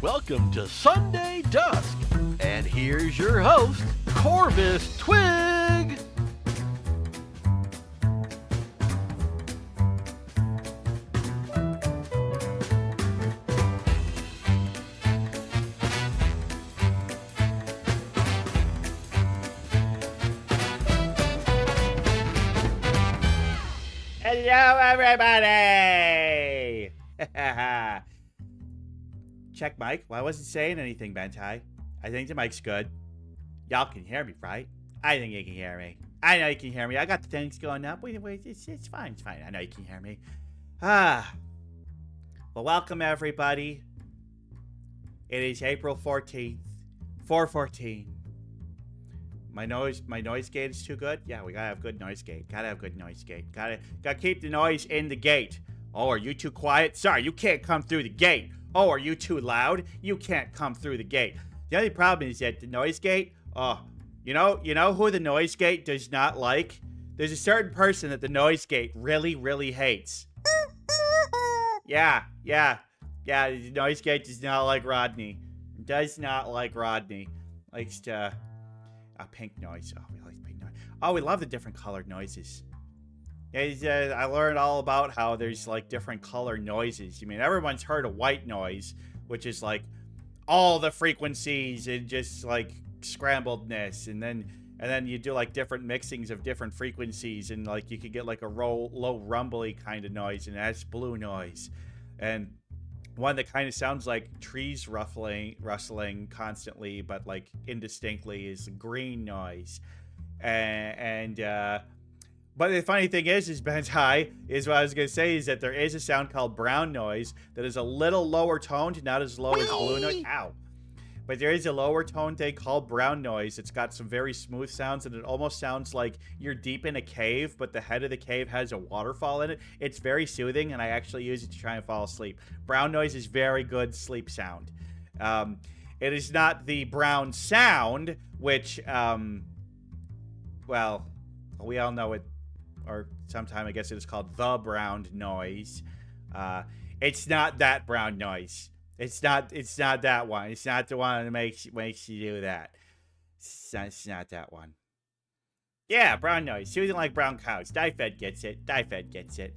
Welcome to Sunday Dusk, and here's your host, Corvus Twig. Hello, everybody! Check mic. Why wasn't saying anything, Bentai? I think the mic's good. Y'all can hear me, right? I think you can hear me. I know you can hear me. I got the things going up. Wait, it's fine. It's fine. I know you can hear me. Well, welcome, everybody. It is April 14th. 4:14. My noise gate is too good? Yeah, we gotta have good noise gate. Gotta have good noise gate. Gotta keep the noise in the gate. Oh, are you too quiet? Sorry, you can't come through the gate. Oh, are you too loud? You can't come through the gate. The only problem is that the noise gate, you know who the noise gate does not like? There's a certain person that the noise gate really, really hates. Yeah, the noise gate does not like Rodney. Does not like Rodney. Likes to, pink noise. Oh, we like pink noise. Oh, we love the different colored noises. I learned all about how there's like different color noises. I mean, everyone's heard of white noise, which is like all the frequencies and just like scrambledness, and then you do like different mixings of different frequencies, and like you could get like a low rumbly kind of noise, and that's blue noise, and one that kind of sounds like trees rustling constantly, but like indistinctly, is green noise, But the funny thing is Bentai, is what I was going to say, is that there is a sound called brown noise that is a little lower toned, not as low as blue noise. Ow. But there is a lower tone thing called brown noise. It's got some very smooth sounds, and it almost sounds like you're deep in a cave, but the head of the cave has a waterfall in it. It's very soothing, and I actually use it to try and fall asleep. Brown noise is very good sleep sound. It is not the brown sound, which, well, we all know it. Or sometime I guess it is called the brown noise. It's not that brown noise. It's not that one. It's not the one that makes you do that. It's not that one. Yeah, brown noise. Soothing like brown cows. TwigVt gets it. TwigVt gets it.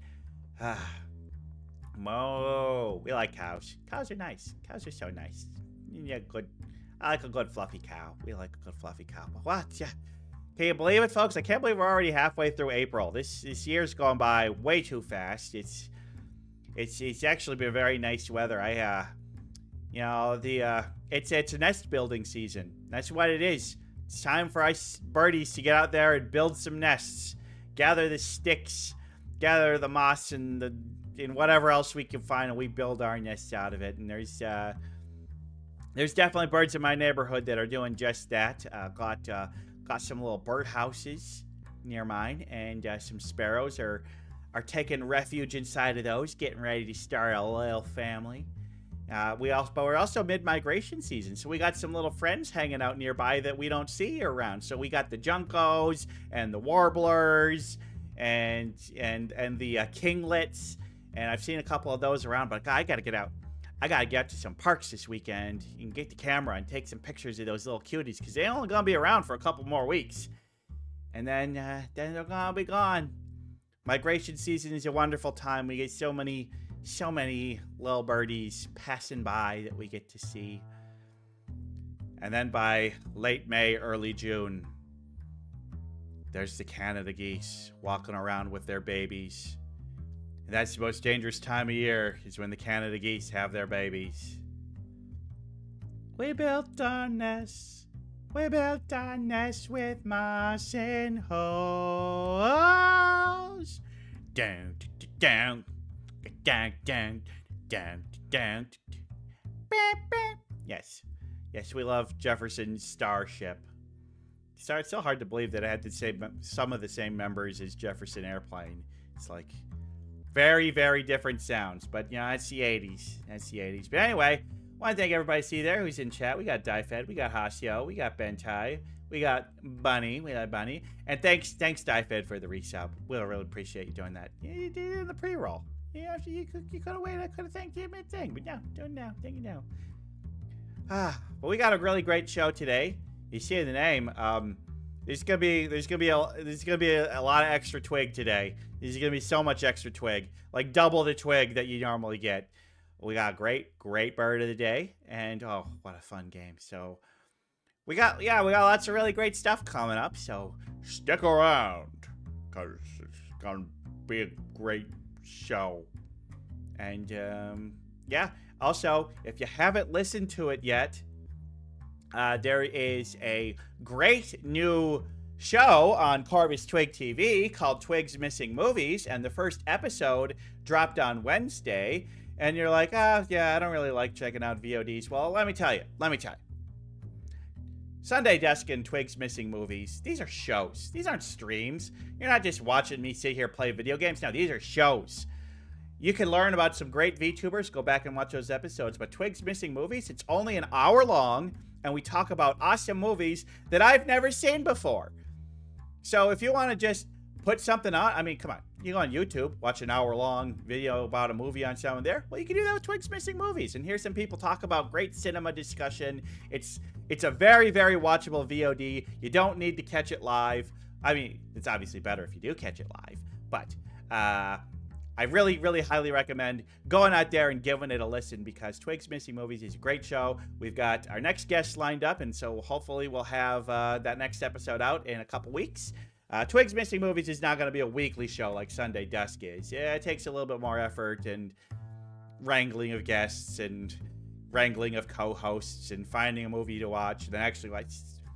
Mo. We like cows. Cows are nice. Cows are so nice. Yeah, good. I like a good fluffy cow. We like a good fluffy cow. But what? Yeah. Can you believe it, folks? I can't believe we're already halfway through April. This year's gone by way too fast. It's actually been very nice weather. It's a nest building season. That's what it is. It's time for us birdies to get out there and build some nests. Gather the sticks, gather the moss and whatever else we can find, and we build our nests out of it. And there's definitely birds in my neighborhood that are doing just that. Got some little bird houses near mine, and some sparrows are taking refuge inside of those, getting ready to start a little family. But we're also mid-migration season, so we got some little friends hanging out nearby that we don't see year-round. So we got the juncos and the warblers and the kinglets, and I've seen a couple of those around. But I gotta get out. I gotta get to some parks this weekend and get the camera and take some pictures of those little cuties, because they're only gonna be around for a couple more weeks, and then they're gonna be gone. Migration season is a wonderful time. We get so many little birdies passing by that we get to see, and then by late May, early June, there's the Canada geese walking around with their babies. And that's the most dangerous time of year, is when the Canada geese have their babies. We built our nest with moss and holes. Down, down, down, down, down, down. Yes, we love Jefferson's Starship. It's so hard to believe that it had some of the same members as Jefferson Airplane. It's like Very, very different sounds. But, you know, that's the 80s. That's the 80s. But anyway, I want to thank everybody see there who's in chat. We got Diefed, we got Hasio, we got Bentai, we got Bunny, and thanks Diefed for the resub. We'll really appreciate you doing that. You did it in the pre-roll. Yeah, you could have waited. I could have thanked you in mid-thing, but no, do it now. Thank you now. But we got a really great show today. You see the name. There's gonna be a lot of extra twig today. There's gonna be so much extra twig, like double the twig that you normally get. We got a great bird of the day, and oh, what a fun game. So we got lots of really great stuff coming up, so stick around, because it's gonna be a great show. And yeah, also, if you haven't listened to it yet, there is a great new show on Corvus Twig TV called Twigs Missing Movies, and the first episode dropped on Wednesday. And you're like, yeah, I don't really like checking out VODs. Well, let me tell you. Sunday Dusk and Twigs Missing Movies, these are shows. These aren't streams. You're not just watching me sit here play video games. No, these are shows. You can learn about some great VTubers. Go back and watch those episodes. But Twigs Missing Movies, it's only an hour long, and we talk about awesome movies that I've never seen before. So if you want to just put something on, I mean, come on. You go on YouTube, watch an hour-long video about a movie on someone there. Well, you can do that with Twigs Missing Movies. And hear some people talk about great cinema discussion. It's a very, very watchable VOD. You don't need to catch it live. I mean, it's obviously better if you do catch it live. But I really, really highly recommend going out there and giving it a listen, because Twigs Missing Movies is a great show. We've got our next guest lined up, and so hopefully we'll have that next episode out in a couple weeks. Twigs Missing Movies is not going to be a weekly show like Sunday Dusk is. Yeah, it takes a little bit more effort and wrangling of guests and wrangling of co-hosts and finding a movie to watch and then actually like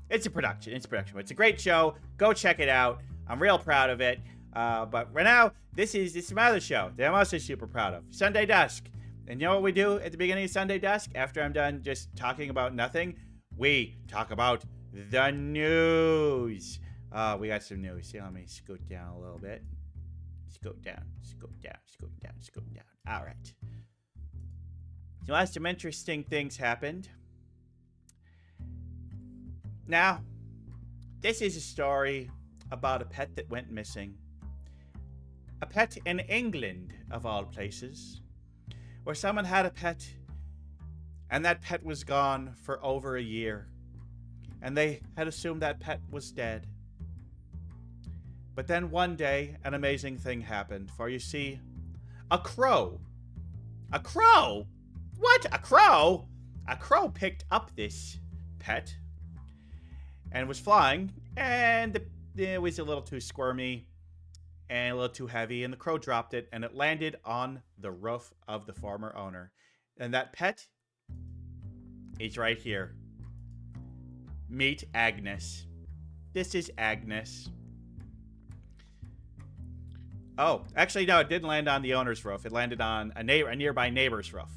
it's a production. But it's a great show. Go check it out. I'm real proud of it. But right now, this is my other show that I'm also super proud of, Sunday Dusk. And you know what we do at the beginning of Sunday Dusk? After I'm done just talking about nothing, we talk about the news. We got some news. Here, let me scoot down a little bit. Scoot down. All right. So, as some interesting things happened. Now, this is a story about a pet that went missing. A pet in England, of all places, where someone had a pet, and that pet was gone for over a year, and they had assumed that pet was dead. But then one day, an amazing thing happened. For you see, a crow. A crow? What? A crow? A crow picked up this pet and was flying, and it was a little too squirmy and a little too heavy, and the crow dropped it, and it landed on the roof of the former owner. And that pet is right here. Meet Agnes. This is Agnes. Oh, actually, no, it didn't land on the owner's roof. It landed on a nearby neighbor's roof.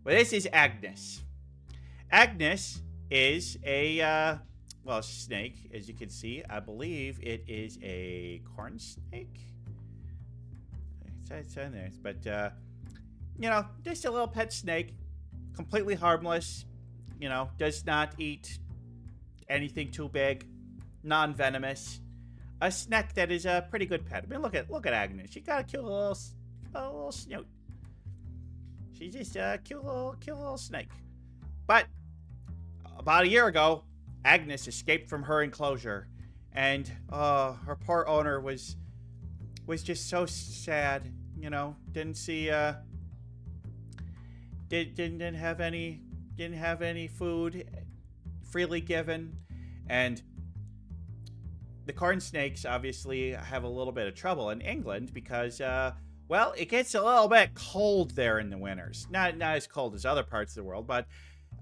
But this is Agnes. Agnes is a, snake, as you can see. I believe it is a corn snake. It's in there. But, just a little pet snake. Completely harmless. Does not eat anything too big. Non-venomous. A snake that is a pretty good pet. I mean, look at Agnes. She got a cute little snoot. She's just a cute little snake. But about a year ago, Agnes escaped from her enclosure, and her poor owner was just so sad. Didn't see didn't have any food freely given, and the corn snakes obviously have a little bit of trouble in England because, it gets a little bit cold there in the winters. Not as cold as other parts of the world, but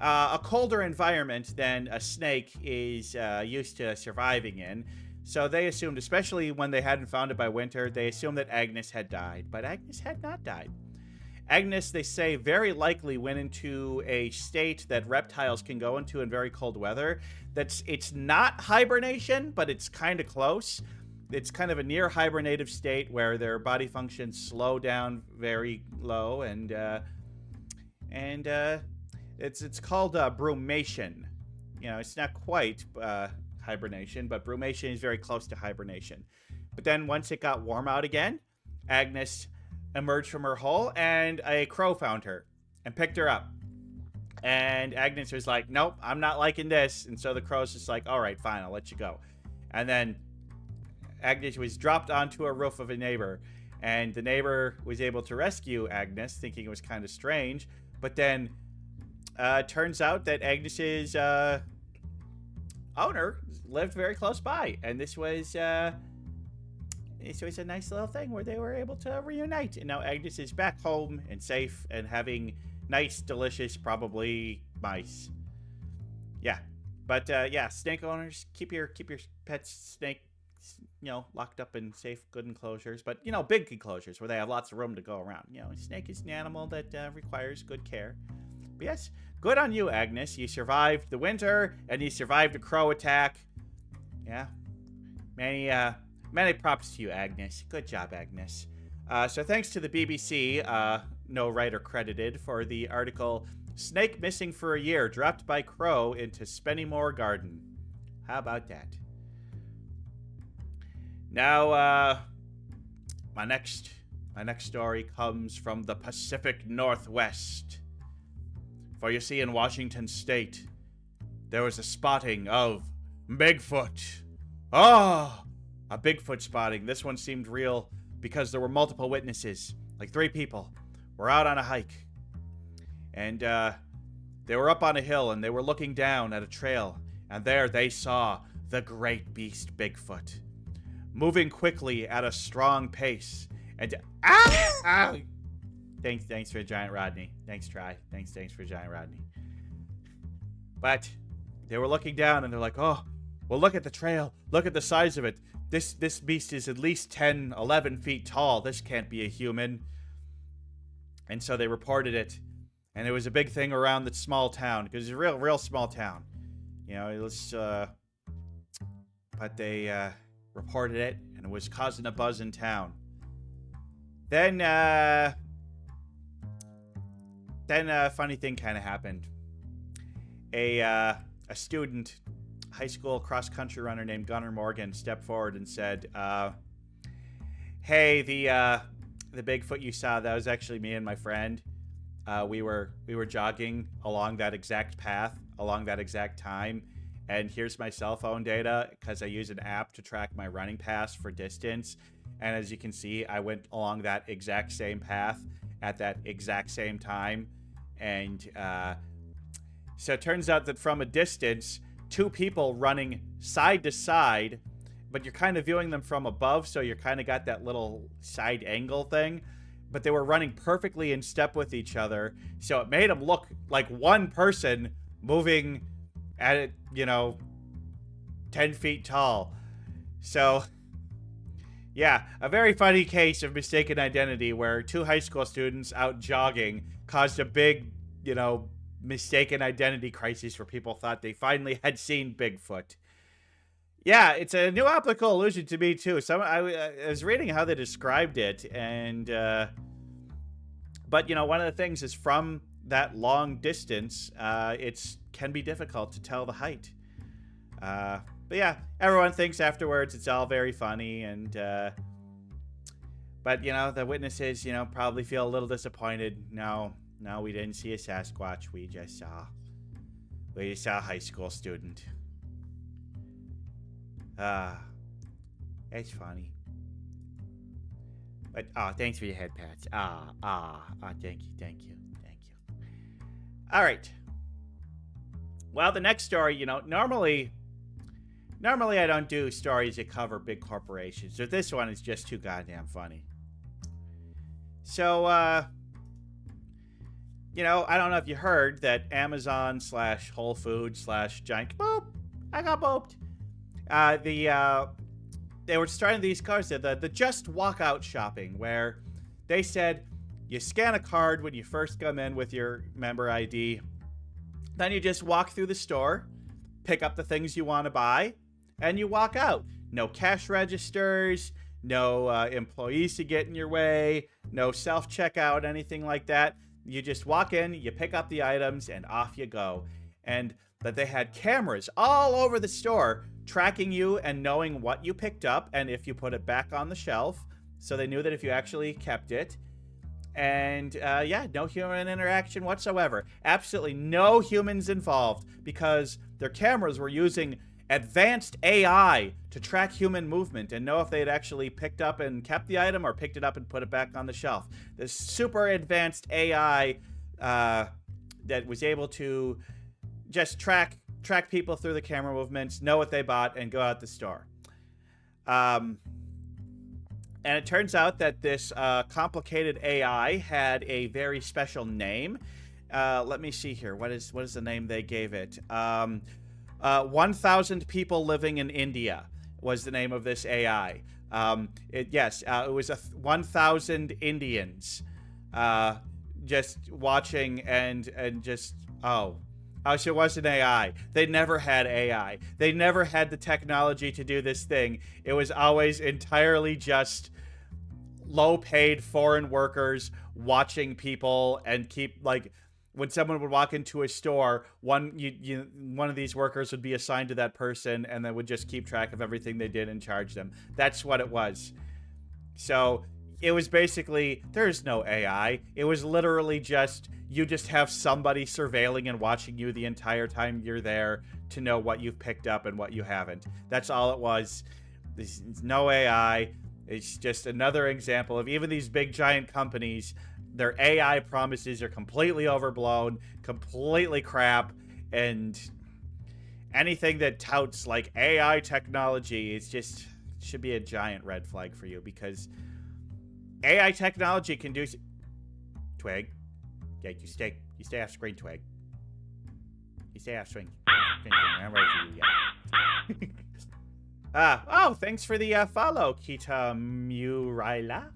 a colder environment than a snake is used to surviving in. So they assumed, especially when they hadn't found it by winter, they assumed that Agnes had died. But Agnes had not died. Agnes, they say, very likely went into a state that reptiles can go into in very cold weather. It's not hibernation, but it's kind of close. it's kind of a near hibernative state where their body functions slow down very low, and it's called brumation. You know, it's not quite hibernation, but brumation is very close to hibernation. But then once it got warm out again, Agnes emerged from her hole, and a crow found her and picked her up. And Agnes was like, nope, I'm not liking this. And so the crow's just like, all right, fine, I'll let you go. And then Agnes was dropped onto a roof of a neighbor, and the neighbor was able to rescue Agnes, thinking it was kind of strange. But then turns out that Agnes's owner lived very close by, and this was a nice little thing where they were able to reunite. And now Agnes is back home and safe and having nice, delicious, probably mice. Yeah, but yeah, snake owners, keep your pets snake, you know, locked up in safe, good enclosures, but you know, big enclosures where they have lots of room to go around. You know, a snake is an animal that requires good care. But yes, good on you, Agnes. You survived the winter and you survived a crow attack. Yeah, many props to you, Agnes. Good job, Agnes. So thanks to the BBC, no writer credited, for the article, Snake Missing for a Year, Dropped by Crow into Spennymoor Garden. How about that? Now, my next story comes from the Pacific Northwest. For you see, in Washington State, there was a spotting of Bigfoot. Oh, a Bigfoot spotting. This one seemed real because there were multiple witnesses, like 3 people, were out on a hike. And they were up on a hill, and they were looking down at a trail, and there they saw the great beast Bigfoot, moving quickly at a strong pace. And Thanks for Giant Rodney. Thanks, Try. Thanks for Giant Rodney. But they were looking down, and they're like, oh, well, look at the trail. Look at the size of it. This beast is at least 10, 11 feet tall. This can't be a human. And so they reported it. And it was a big thing around the small town, because it's a real small town. You know, it was, but they reported it, and it was causing a buzz in town. Then a funny thing kind of happened. A student, high school cross-country runner named Gunnar Morgan, stepped forward and said, hey, the Bigfoot you saw, that was actually me and my friend. We were jogging along that exact path, along that exact time, and here's my cell phone data, because I use an app to track my running pass for distance. And as you can see, I went along that exact same path at that exact same time. And so it turns out that from a distance, 2 people running side to side, but you're kind of viewing them from above, so you're kind of got that little side angle thing. But they were running perfectly in step with each other, so it made them look like one person moving at, 10 feet tall. So, yeah, a very funny case of mistaken identity where 2 high school students out jogging caused a big, mistaken identity crisis where people thought they finally had seen Bigfoot. Yeah, it's a new optical illusion to me, too. I was reading how they described it, and, but, one of the things is from that long distance, it can be difficult to tell the height. But yeah, everyone thinks afterwards it's all very funny, and, but, the witnesses, probably feel a little disappointed. No, we didn't see a Sasquatch. We just saw a high school student. It's funny. But, thanks for your head pats. Thank you. All right. Well, the next story, normally I don't do stories that cover big corporations, but this one is just too goddamn funny. So, I don't know if you heard that Amazon / Whole Foods / Giant... Boop! I got booped. They were starting these cards, the Just Walkout Shopping, where they said you scan a card when you first come in with your member ID. Then you just walk through the store, pick up the things you want to buy, and you walk out. No cash registers, no employees to get in your way, no self-checkout, anything like that. You just walk in, you pick up the items, and off you go. And that they had cameras all over the store tracking you and knowing what you picked up and if you put it back on the shelf. So they knew that if you actually kept it. And yeah, no human interaction whatsoever. Absolutely no humans involved because their cameras were using advanced AI to track human movement and know if they had actually picked up and kept the item or picked it up and put it back on the shelf. This super advanced AI that was able to just track people through the camera movements, know what they bought, and go out the store. And it turns out that this complicated AI had a very special name. Let me see here. What is the name they gave it? 1,000 people living in India was the name of this AI. It was 1,000 Indians just watching and just so it wasn't AI. They never had AI. They never had the technology to do this thing. It was always entirely just low-paid foreign workers watching people and keep, like, when someone would walk into a store, one of these workers would be assigned to that person and then would just keep track of everything they did and charge them. That's what it was. So it was basically, there's no AI. It was literally just, you just have somebody surveilling and watching you the entire time you're there to know what you've picked up and what you haven't. That's all it was. There's no AI. It's just another example of even these big giant companies, their AI promises are completely overblown, completely crap, and anything that touts like AI technology is just should be a giant red flag for you because AI technology can do. Twig, yeah, you stay off screen, Twig. You stay off screen. I'm ready for you. Yeah. Oh, thanks for the follow, Kita Muraila.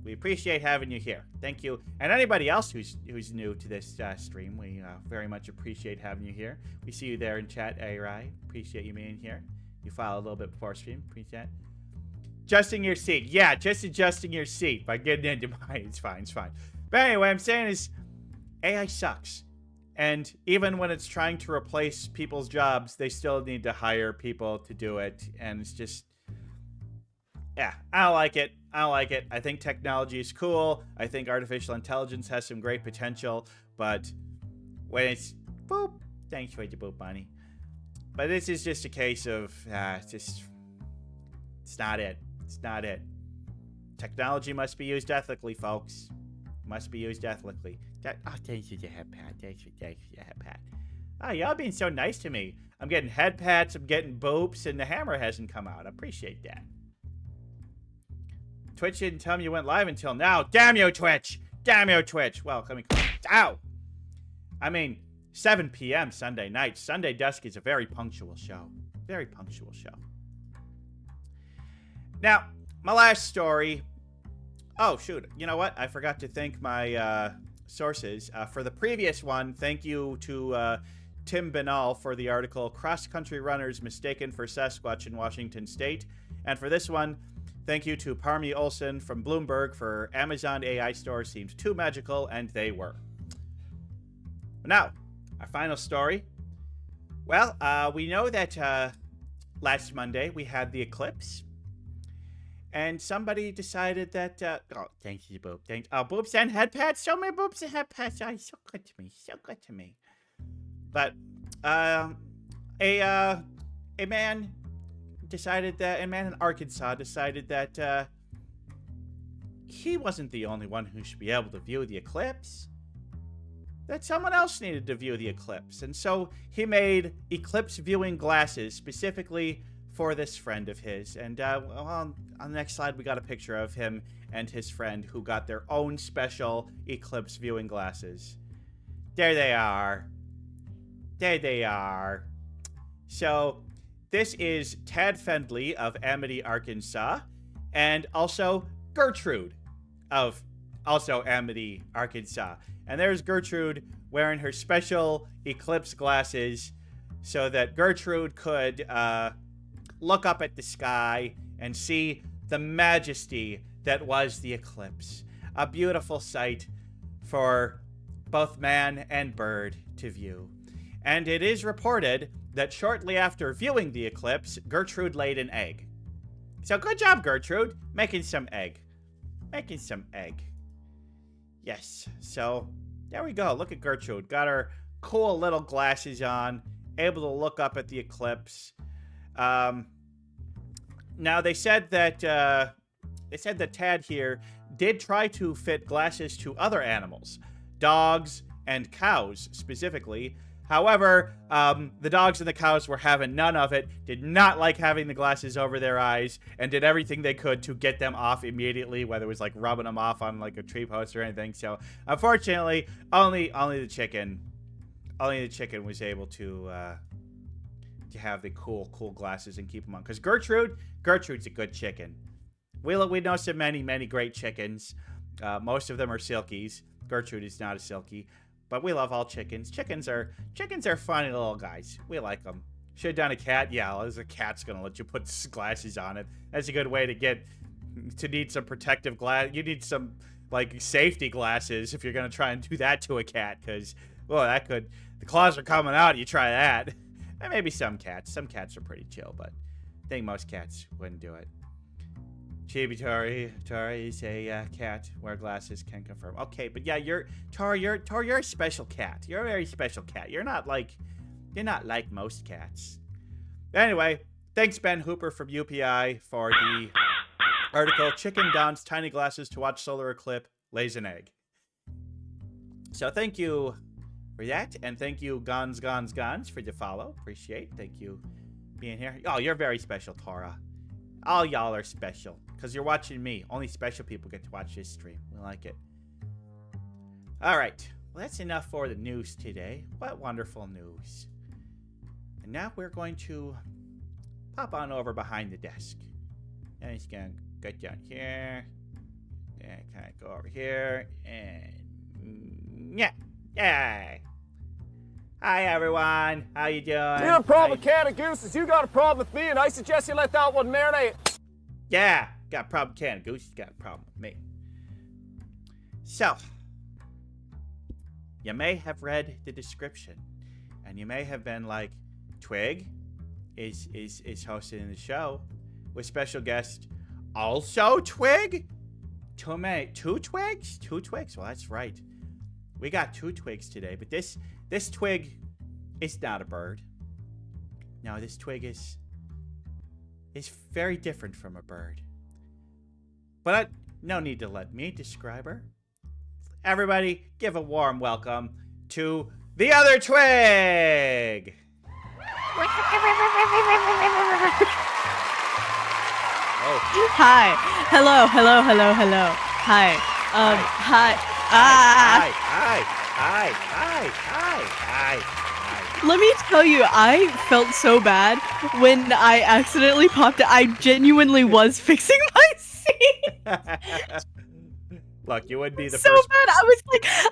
We appreciate having you here. Thank you. And anybody else who's new to this stream, we very much appreciate having you here. We see you there in chat, Rai. Appreciate you being here. You follow a little bit before stream. Appreciate it. Adjusting your seat. Yeah, just adjusting your seat by getting into mine. It's fine. But anyway, what I'm saying is AI sucks. And even when it's trying to replace people's jobs, they still need to hire people to do it. And it's just, yeah, I don't like it. I think technology is cool. I think artificial intelligence has some great potential. But when it's, boop, thanks for the boop, bunny. But this is just a case of, it's not it. It's not it. Technology must be used ethically, folks. Must be used ethically. Thanks for the head pat. Thanks for the head pat. Oh, y'all being so nice to me. I'm getting head pats, I'm getting boops, and the hammer hasn't come out. I appreciate that. Twitch didn't tell me you went live until now. Damn you, Twitch! Damn you, Twitch! Well, come on. Ow! I mean, 7 p.m. Sunday night. Sunday Dusk is a very punctual show. Very punctual show. Now, my last story. Oh, shoot. You know what? I forgot to thank my sources. For the previous one, thank you to Tim Benall for the article, Cross-Country Runners Mistaken for Sasquatch in Washington State. And for this one, thank you to Parmi Olson from Bloomberg for Amazon AI Store seems too magical, and they were. Now, our final story. Well, we know that last Monday we had the eclipse. And somebody decided that, oh, thank you, Boop. Thanks. Oh, Boops and head pats. So many Boops and head pats. Oh, so good to me. So good to me. But, a man decided that, a man in Arkansas decided that, he wasn't the only one who should be able to view the eclipse. That someone else needed to view the eclipse. And so he made eclipse viewing glasses specifically for this friend of his. And on the next slide, we got a picture of him and his friend who got their own special eclipse viewing glasses. There they are. There they are. So this is Tad Fendley of Amity, Arkansas, and also Gertrude of also Amity, Arkansas. And there's Gertrude wearing her special eclipse glasses so that Gertrude could look up at the sky and see the majesty that was the eclipse. A beautiful sight for both man and bird to view. And it is reported that shortly after viewing the eclipse, Gertrude laid an egg. So good job, Gertrude, making some egg. Making some egg. Yes, so there we go. Look at Gertrude. Got her cool little glasses on, able to look up at the eclipse. Now they said that Tad here did try to fit glasses to other animals, dogs and cows specifically. However, the dogs and the cows were having none of it, did not like having the glasses over their eyes, and did everything they could to get them off immediately, whether it was like rubbing them off on like a tree post or anything. So unfortunately, only the chicken was able to have the cool glasses and keep them on. Because Gertrude's a good chicken. We know so many great chickens. Most of them are silkies. Gertrude is not a silkie. But we love all chickens. Chickens are funny little guys. We like them. Should have done a cat. Yeah, as a cat's gonna let you put glasses on it. That's a good way to need some protective glass. You need some like safety glasses if you're gonna try and do that to a cat, because the claws are coming out. You try that. And maybe some cats. Some cats are pretty chill, but I think most cats wouldn't do it. Chibi Tori is a cat. Wear glasses, can confirm. Okay, but yeah, you're a special cat. You're a very special cat. You're not like most cats. Anyway, thanks Ben Hooper from UPI for the article. Chicken dons tiny glasses to watch solar eclipse, lays an egg. So thank you for that, and thank you Gons for the follow. Appreciate. Thank you being here. Oh, you're very special, Tora. All y'all are special, because you're watching me. Only special people get to watch this stream. We like it. Alright, well that's enough for the news today. What wonderful news. And now we're going to pop on over behind the desk. And he's going to get down here. And kind of go over here. And yeah. Yay. Hi everyone, how you doing? You got a problem with can of gooses, you got a problem with me, and I suggest you let that one marinate. Yeah, got a problem with can of gooses, got a problem with me. So, you may have read the description, and you may have been like, Twig is hosting the show with special guest, also Twig? Two Twigs? Two Twigs? Well, that's right. We got 2 Twigs today, but this twig is not a bird. No, this twig is very different from a bird. But no need to let me describe her. Everybody, give a warm welcome to the other twig! Oh. Hi. Hello. Hi. Hi. Let me tell you, I felt so bad when I accidentally popped it. I genuinely was fixing my seat. Look, you would be the so first. Bad.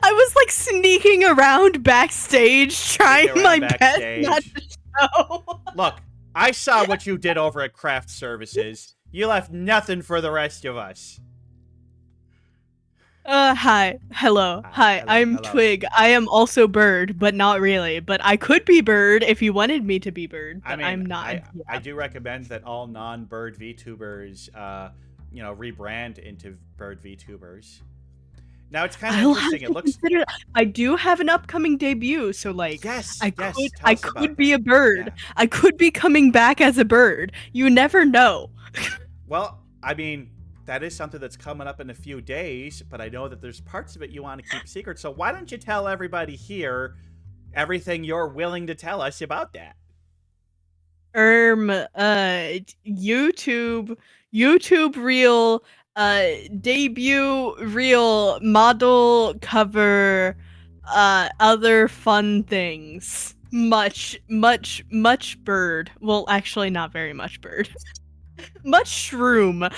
I was like sneaking around backstage, trying my best not to show. Look, I saw what you did over at Craft Services. You left nothing for the rest of us. Hi. Hello. Hi, I'm hello. Twig. I am also Bird, but not really. But I could be Bird if you wanted me to be Bird, but I'm not. I do recommend that all non-Bird VTubers, rebrand into Bird VTubers. Now, it's kind of interesting. It looks. I do have an upcoming debut, so like, yes, I could be a bird. Yeah. I could be coming back as a bird. You never know. Well, I mean, that is something that's coming up in a few days, but I know that there's parts of it you want to keep secret. So why don't you tell everybody here everything you're willing to tell us about that? YouTube reel, debut reel, model cover, other fun things. Much bird. Well, actually not very much bird. Much shroom.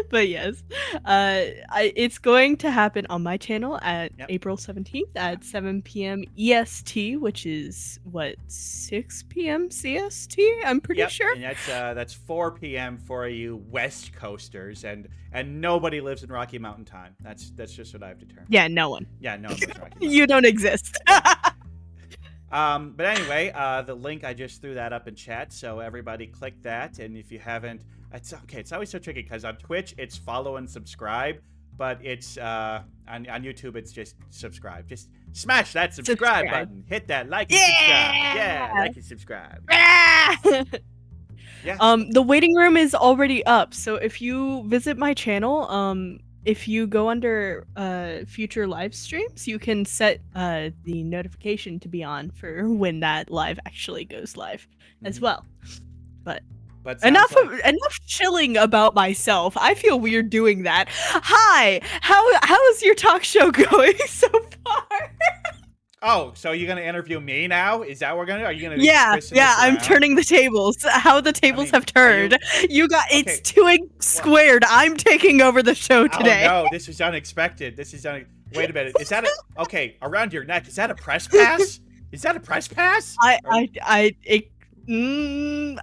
But yes, it's going to happen on my channel at April 17th at 7 p.m. EST, which is what 6 p.m. CST. I'm pretty sure. And that's 4 p.m. for you West Coasters, and nobody lives in Rocky Mountain time. That's just what I've determined. Yeah, no one. Yeah, no one lives in Rocky Mountain. You don't exist. But anyway, the link, I just threw that up in chat, so everybody click that. And if you haven't, it's okay. It's always so tricky because on Twitch it's follow and subscribe, but it's on YouTube it's just subscribe. Just smash that subscribe button, hit that like and subscribe. Yeah, like and subscribe. Yeah. The waiting room is already up, so if you visit my channel, if you go under future live streams, you can set the notification to be on for when that live actually goes live as well. But enough chilling about myself. I feel weird doing that. Hi, how is your talk show going so far? Oh, so you're gonna interview me now? Is that what we're gonna do? Are you gonna? Yeah. I'm turning the tables. How the tables have turned. It's Twig squared. I'm taking over the show today. Oh no, this is unexpected. Wait a minute. Is that okay? Around your neck? Is that a press pass? Is that a press pass?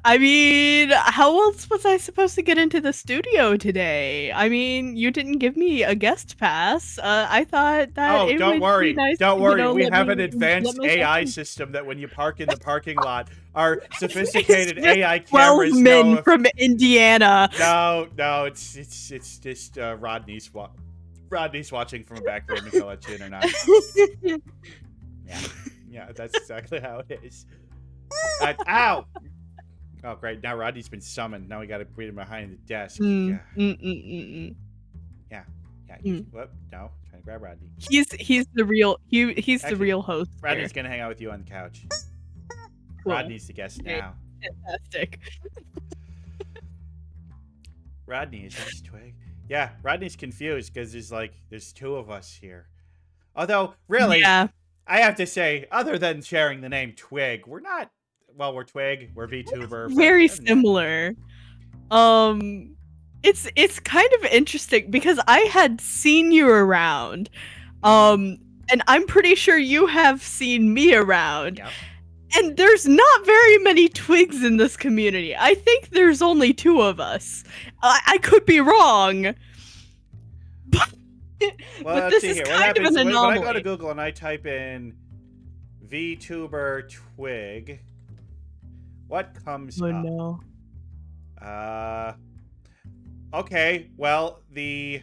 I mean, how else was I supposed to get into the studio today? I mean, you didn't give me a guest pass. I thought that it don't would worry. be nice Don't to, worry. We have an advanced AI system that when you park in the parking lot, our sophisticated AI cameras 12 men from Indiana. No, it's just Rodney's watching from a back room until let you in or not. Yeah, that's exactly how it is. Ow! Oh, great. Now Rodney's been summoned. Now we gotta beat him behind the desk. Yeah. Whoop. No. Trying to grab Rodney. He's the real the real host. Rodney's gonna hang out with you on the couch. Cool. Rodney's the guest now. Fantastic. Rodney, is this Twig? Yeah, Rodney's confused because there's two of us here. Although, really, I have to say, other than sharing the name Twig, we're not. Well, we're Twig, we're VTuber. Very similar. It's kind of interesting because I had seen you around, and I'm pretty sure you have seen me around. Yep. And there's not very many Twigs in this community. I think there's only 2 of us. I could be wrong. But this is kind of an anomaly. When I go to Google and I type in VTuber Twig, what comes up? Oh no. Okay, well, the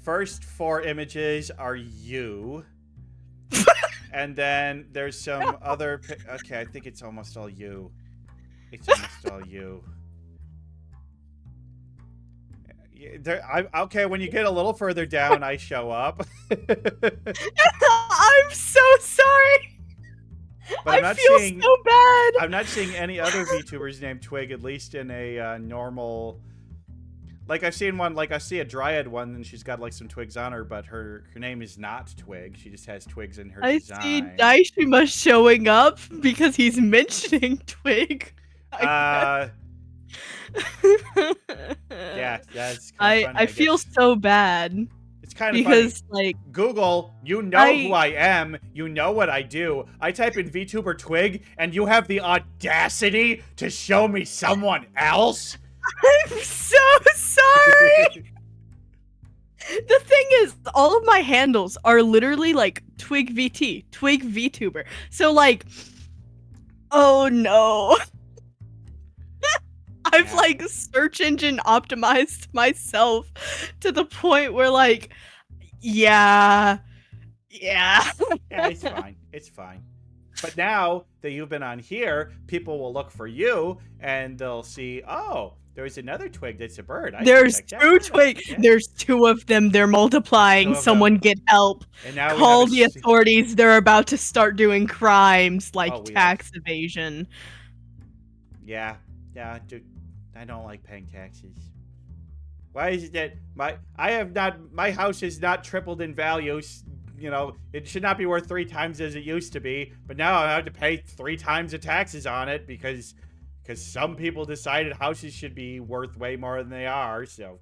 first 4 images are you. And then there's some other... Okay, I think it's almost all you. It's almost all you. Okay, when you get a little further down, I show up. I'm so sorry. But I feel so bad. I'm not seeing any other VTubers named Twig, at least in a normal... Like, I've seen one, like, I see a Dryad one, and she's got, like, some twigs on her, but her name is not Twig. She just has twigs in her design. I see Daishima showing up because he's mentioning Twig. Yeah, that's kind of funny, I feel so bad. It's kind of because, funny. like... Google, you know who I am. You know what I do. I type in VTuber Twig, and you have the audacity to show me someone else? I'm so sorry. The thing is, all of my handles are literally like Twig VT, Twig VTuber. So like, oh no. I've like search engine optimized myself to the point where like, yeah. Yeah, it's fine. It's fine. But now that you've been on here, people will look for you and they'll see, oh, there's another Twig that's a bird. There's 2 Twigs. Yeah. There's 2 of them. They're multiplying. Someone get help. And now call the authorities. They're about to start doing crimes like tax evasion. Yeah. Yeah, dude. I don't like paying taxes. Why is it that my house has not tripled in value? You know, it should not be worth 3 times as it used to be, but now I have to pay 3 times the taxes on it because Because some people decided houses should be worth way more than they are. So,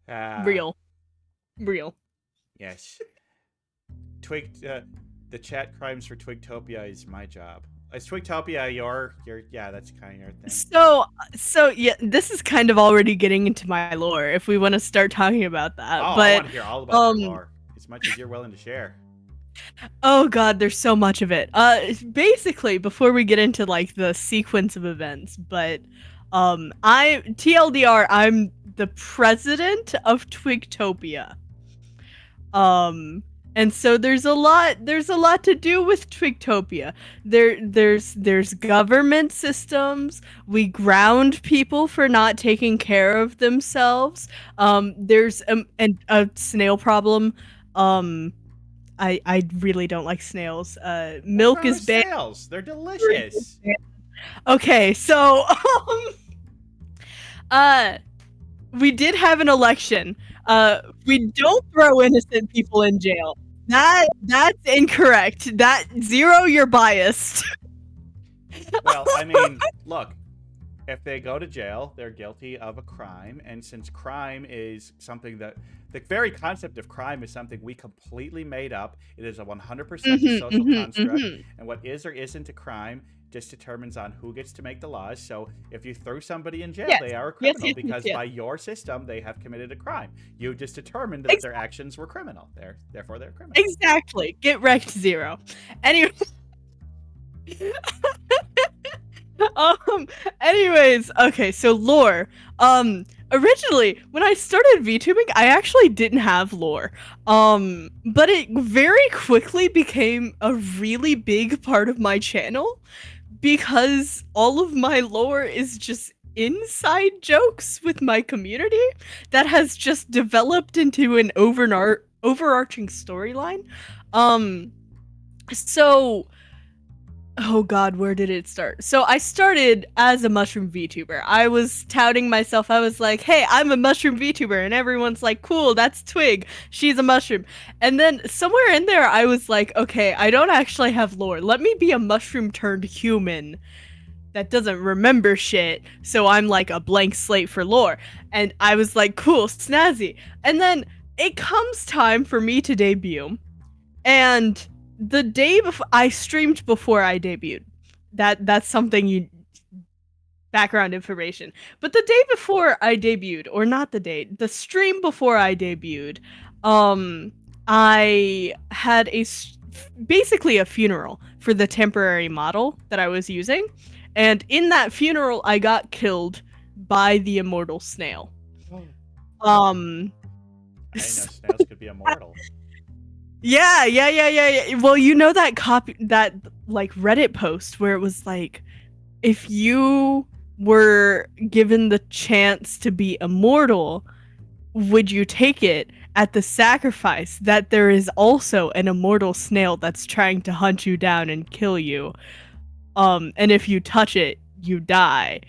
Real. Yes. The chat crimes for Twigtopia is my job. Is Twigtopia your yeah, that's kind of your thing. So yeah, this is kind of already getting into my lore if we want to start talking about that. Oh, but I want to hear all about your lore. As much as you're willing to share. Oh god, there's so much of it. Basically, before we get into like the sequence of events, but TLDR, I'm the president of Twigtopia. And so there's a lot to do with Twigtopia. There's government systems. We ground people for not taking care of themselves. There's a snail problem. I really don't like snails. Milk is banned. Snails, they're delicious. Okay, so we did have an election. We don't throw innocent people in jail. That's incorrect. Zero, you're biased. Well, I mean, look, if they go to jail, they're guilty of a crime, and since crime is something that the very concept of crime is something we completely made up. It is a 100% social construct, and what is or isn't a crime just determines on who gets to make the laws. So if you throw somebody in jail, they are a criminal because by your system they have committed a crime. You just determined that their actions were criminal. Therefore they're criminal. Exactly. Get wrecked, Zero. Anyway. Anyways, okay, so lore. Originally, when I started VTubing, I actually didn't have lore. But it very quickly became a really big part of my channel because all of my lore is just inside jokes with my community that has just developed into an overarching storyline. So oh god, where did it start? So I started as a mushroom VTuber. I was touting myself. I was like, hey, I'm a mushroom VTuber. And everyone's like, cool, that's Twig. She's a mushroom. And then somewhere in there, I was like, okay, I don't actually have lore. Let me be a mushroom turned human that doesn't remember shit. So I'm like a blank slate for lore. And I was like, cool, snazzy. And then it comes time for me to debut. And the day before I streamed before I debuted. That's something background information. But the day before I debuted, or not the stream before I debuted, I had basically a funeral for the temporary model that I was using. And in that funeral, I got killed by the immortal snail. I didn't know snails could be immortal. Yeah. Well, you know that like Reddit post where it was like, if you were given the chance to be immortal, would you take it at the sacrifice that there is also an immortal snail that's trying to hunt you down and kill you? And if you touch it, you die.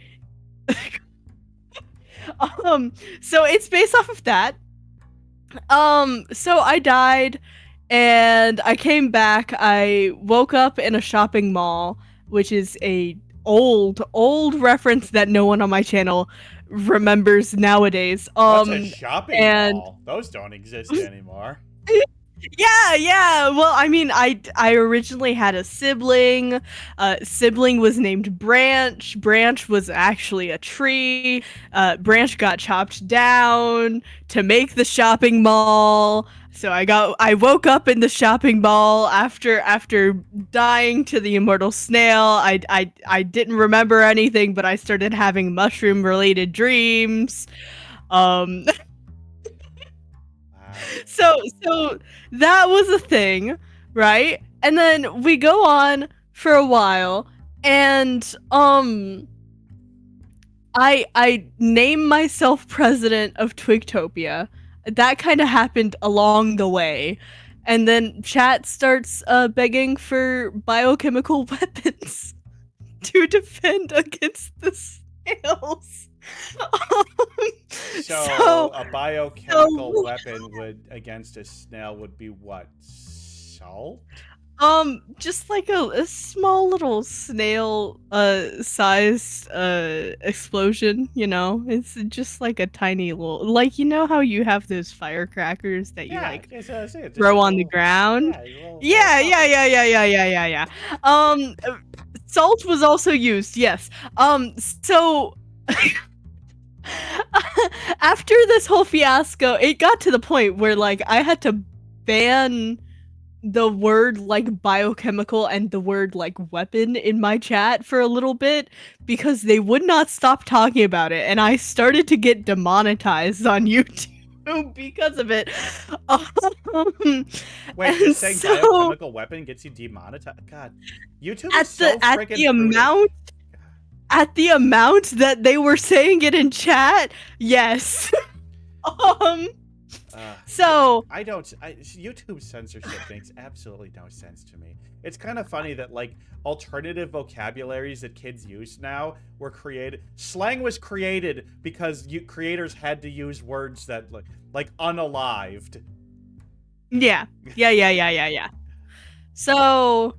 So it's based off of that. So I died. And I came back. I woke up in a shopping mall, which is a old reference that no one on my channel remembers nowadays. What's a shopping mall? Those don't exist anymore. Yeah. Well, I mean, I originally had a sibling. Sibling was named Branch. Branch was actually a tree. Branch got chopped down to make the shopping mall. So I woke up in the shopping mall after dying to the immortal snail. I didn't remember anything, but I started having mushroom related dreams. So that was a thing, right? And then we go on for a while, and I name myself president of Twigtopia. That kind of happened along the way. And then chat starts begging for biochemical weapons to defend against the snails. So a biochemical weapon against a snail would be what? Salt? Just like a small little snail sized explosion, you know? It's just like a tiny little, like, you know how you have those firecrackers that you Yeah, like just a throw on the little, ground? yeah, a little Yeah, yeah, puppet. yeah, yeah, yeah, yeah, yeah, yeah. Salt was also used, yes. So after this whole fiasco, it got to the point where like I had to ban the word like biochemical and the word like weapon in my chat for a little bit because they would not stop talking about it, and I started to get demonetized on YouTube because of it. Wait, And just saying so biochemical weapon gets you demonetized? God, YouTube is so at the freaking prudish. amount that they were saying it in chat, yes. um so YouTube censorship makes absolutely no sense to me. It's kind of funny that like alternative vocabularies that kids use now were created. Slang was created because creators had to use words that like unalived. yeah. So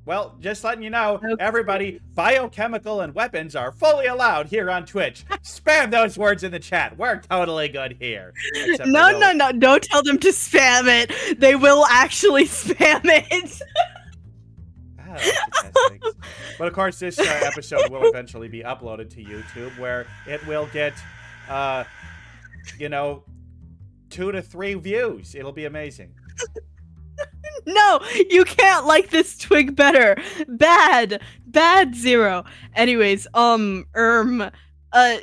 Well, just letting you know, everybody, biochemical and weapons are fully allowed here on Twitch. Spam those words in the chat. We're totally good here. no, don't tell them to spam it. They will actually spam it. But of course, this episode will eventually be uploaded to YouTube, where it will get, 2 to 3 views. It'll be amazing. No, you can't like this twig better. Bad 0. Anyways,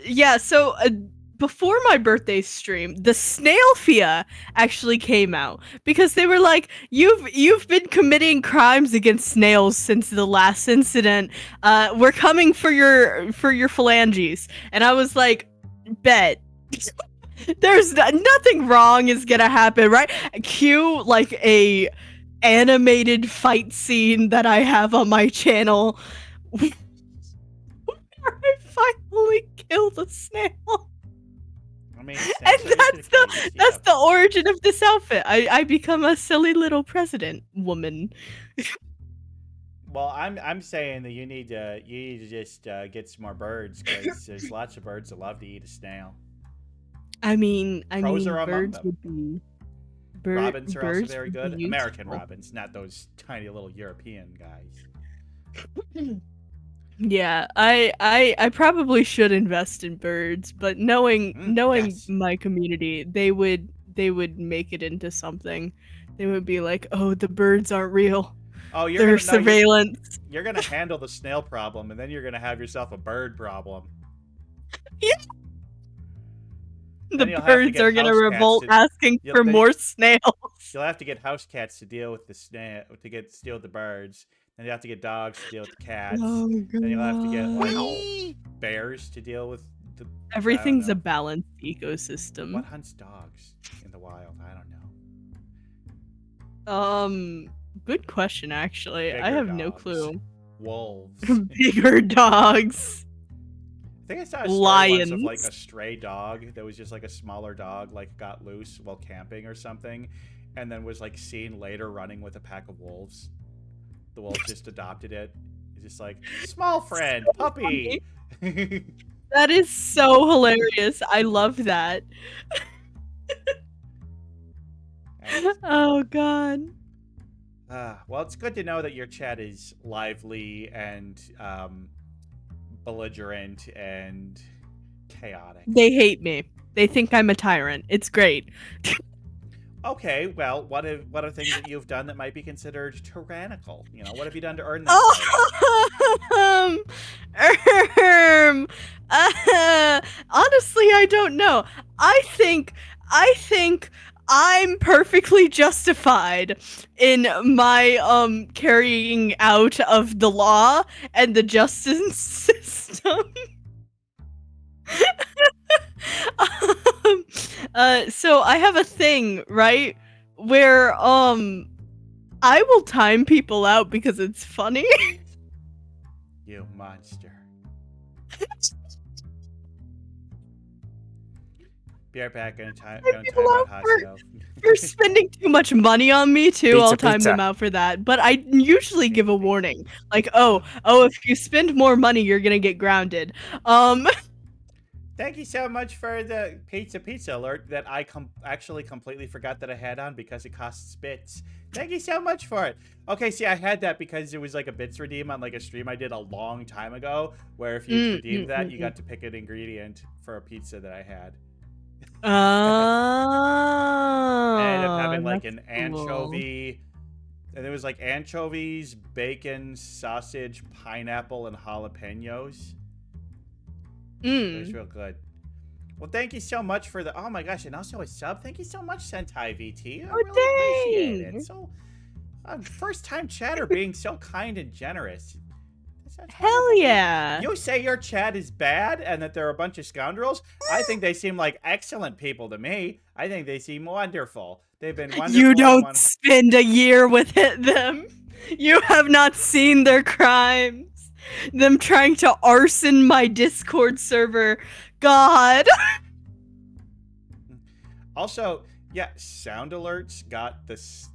yeah, so before my birthday stream, the Snailfia actually came out because they were like, you've been committing crimes against snails since the last incident. We're coming for your phalanges. And I was like, bet. There's nothing wrong is gonna happen, right? Cue like a animated fight scene that I have on my channel where I finally kill the snail. I mean, and that's the origin of this outfit. I become a silly little president woman. Well, I'm saying that you need to just get some more birds, because there's lots of birds that love to eat a snail. I mean, birds would be. Robins are also very good. Useful. American robins, not those tiny little European guys. Yeah, I probably should invest in birds, but knowing yes. my community, they would make it into something. They would be like, "Oh, the birds aren't real. Oh, they're surveillance." You're gonna handle the snail problem, and then you're gonna have yourself a bird problem. Yeah. The birds are gonna revolt, asking for more snails. You'll have to get house cats to deal with the snail, to steal the birds. Then you have to get dogs to deal with the cats. Oh, then you'll have to get bears to deal with the. Everything's a balanced ecosystem. What hunts dogs in the wild? I don't know. Good question. Actually, Bigger I have dogs. no clue. Wolves. Bigger dogs. I think I saw a story Lions. once of like a stray dog that was just like a smaller dog, like got loose while camping or something, and then was like seen later running with a pack of wolves. The wolves just adopted it. It's just like, small friend, puppy. That is so hilarious. I love that. Oh god. Well, it's good to know that your chat is lively and belligerent and chaotic. They hate me. They think I'm a tyrant. It's great. Okay, well, what are things that you've done that might be considered tyrannical? You know, what have you done to earn that? Honestly, I don't know. I think I'm perfectly justified in my carrying out of the law and the justice system. So I have a thing, right, where I will time people out because it's funny. You monster. Be right back. Gonna time people out out for, Hosco. for spending too much money on me too. Pizza, I'll time pizza. them out for that. But I usually give a warning, like, oh, if you spend more money, you're gonna get grounded. Thank you so much for the pizza alert that I actually completely forgot that I had on because it costs bits. Thank you so much for it. Okay, see, I had that because it was like a bits redeem on like a stream I did a long time ago, where if you redeemed that, you got to pick an ingredient for a pizza that I had. Oh, I ended up having like an that's anchovy, and it was like anchovies, bacon, sausage, pineapple, and jalapenos. It was real good. Well, thank you so much for the. Oh my gosh, and also a sub. Thank you so much, Sentai VT. I really appreciate it. So, first time chatter being so kind and generous. Hell yeah! You say your chat is bad and that they're a bunch of scoundrels. I think they seem like excellent people to me. I think they seem wonderful. They've been wonderful. You don't spend a year with them. You have not seen their crimes. Them trying to arson my Discord server. God. Also, yeah, sound alerts got this.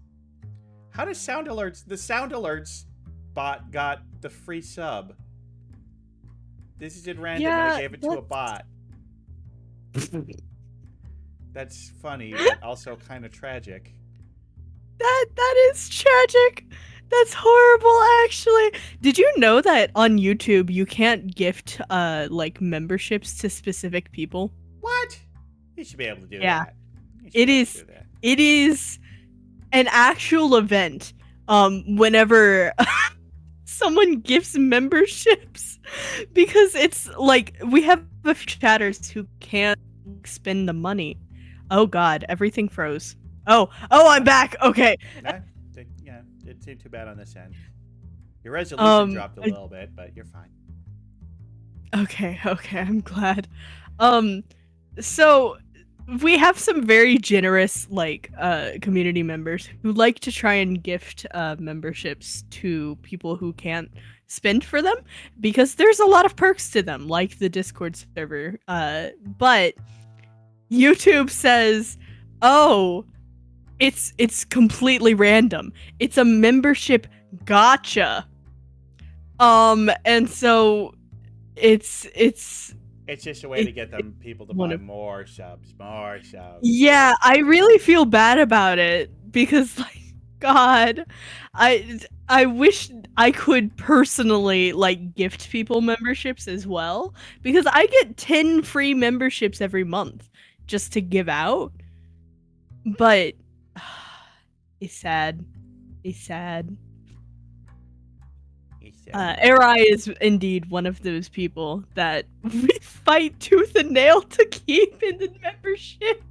How does sound alerts? The sound alerts bot got the free sub. This is at random and I gave it to a bot. That's funny, but also kind of tragic. That is tragic. That's horrible, actually. Did you know that on YouTube you can't gift like memberships to specific people? What? You should be able to do Yeah. that. It is an actual event. Whenever someone gifts memberships, because it's like we have a few chatters who can't spend the money. Oh God, everything froze. Oh, I'm back. Okay. Yeah, didn't seem too bad on this end. Your resolution dropped a little bit, but you're fine. Okay, I'm glad. So we have some very generous community members who like to try and gift memberships to people who can't spend for them because there's a lot of perks to them, like the Discord server. But YouTube says, "Oh, it's completely random. It's a membership gotcha." And so it's just a way to get them people to buy more subs. Yeah, I really feel bad about it because, like, God, I wish I could personally gift people memberships as well because I get 10 free memberships every month just to give out. But it's sad. Eri is indeed one of those people that we fight tooth and nail to keep in the membership.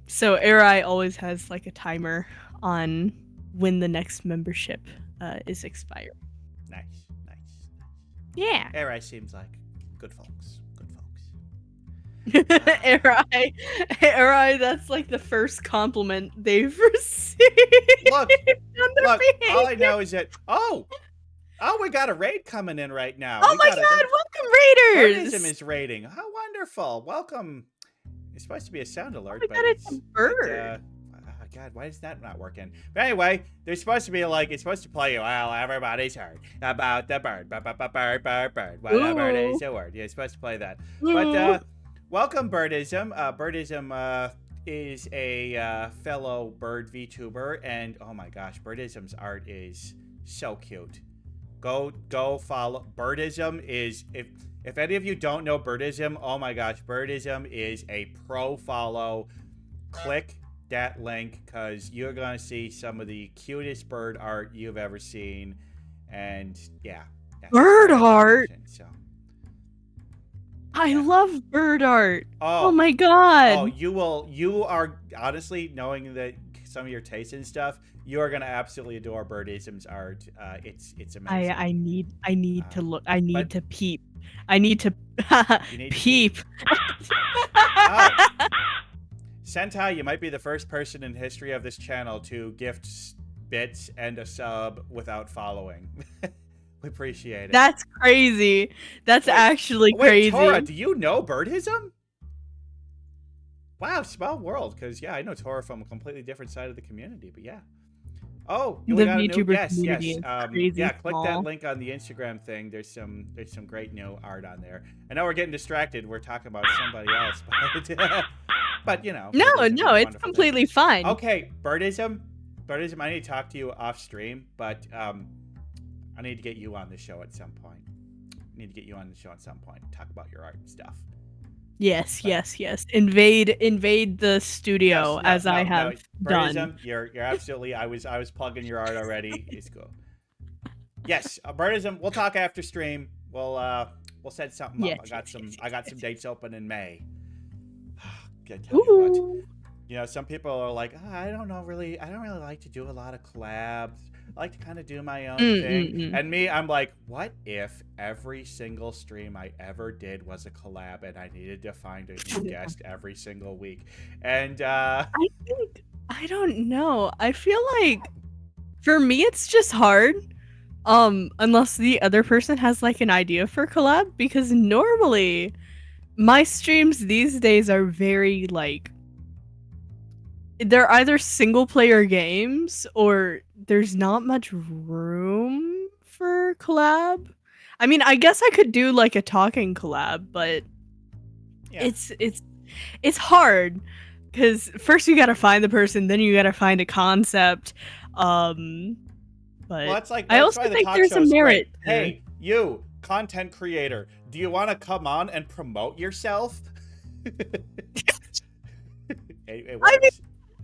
So Eri always has a timer on when the next membership is expired. Nice. Yeah. Eri seems like good folks. Eri, that's the first compliment they've received. Look, all I know is that we got a raid coming in right now. Oh my God, welcome raiders! Birdism is raiding. How wonderful. Welcome. It's supposed to be a sound alert, but it's a bird. Oh God, why is that not working? But anyway, they're supposed to be it's supposed to play, well, everybody's heard about the bird. Bird. Well, the bird is a word. You're supposed to play that. But welcome, Birdism. Birdism is a fellow bird VTuber, and oh my gosh, Birdism's art is so cute. Go follow. Birdism is, if any of you don't know Birdism, oh my gosh, Birdism is a pro follow. Click that link because you're gonna see some of the cutest bird art you've ever seen, and yeah, bird art. So. I love bird art. Oh my God. Oh, you are honestly, knowing that some of your taste and stuff, you are gonna absolutely adore Birdism's art. It's amazing. I need to look. I need to peep. I need to peep. Sentai, you might be the first person in history of this channel to gift bits and a sub without following. We appreciate it. That's crazy. That's actually wait, crazy. Tora, do you know birdism? Wow, small world. Because, yeah, I know Tora from a completely different side of the community, but yeah. Oh, we The got a new, VTuber yes. community is crazy Yeah, click that small. link on the Instagram thing. There's some great new art on there. I know we're getting distracted. We're talking about somebody else, but you know. No, birdism is a it's wonderful completely thing. fine. Okay, birdism. Birdism, I need to talk to you off stream, but I need to get you on the show at some point. Talk about your art and stuff. Yes. Invade the studio I have Birdism, done. you're absolutely. I was plugging your art already. It's cool. Yes, Birdism. We'll talk after stream. We'll set something up. I got some dates open in May. Tell you what. You know, some people are like, I don't really like to do a lot of collabs. I like to kind of do my own thing. And me, I'm like, what if every single stream I ever did was a collab and I needed to find a new guest every single week? And I don't know. I feel like for me it's just hard. Unless the other person has like an idea for collab, because normally my streams these days are very like they're either single player games or there's not much room for collab. I mean, I guess I could do like a talking collab, but yeah. it's hard because first you gotta find the person, then you gotta find a concept. But well, that's I also think there's a merit. Hey, you content creator, do you want to come on and promote yourself?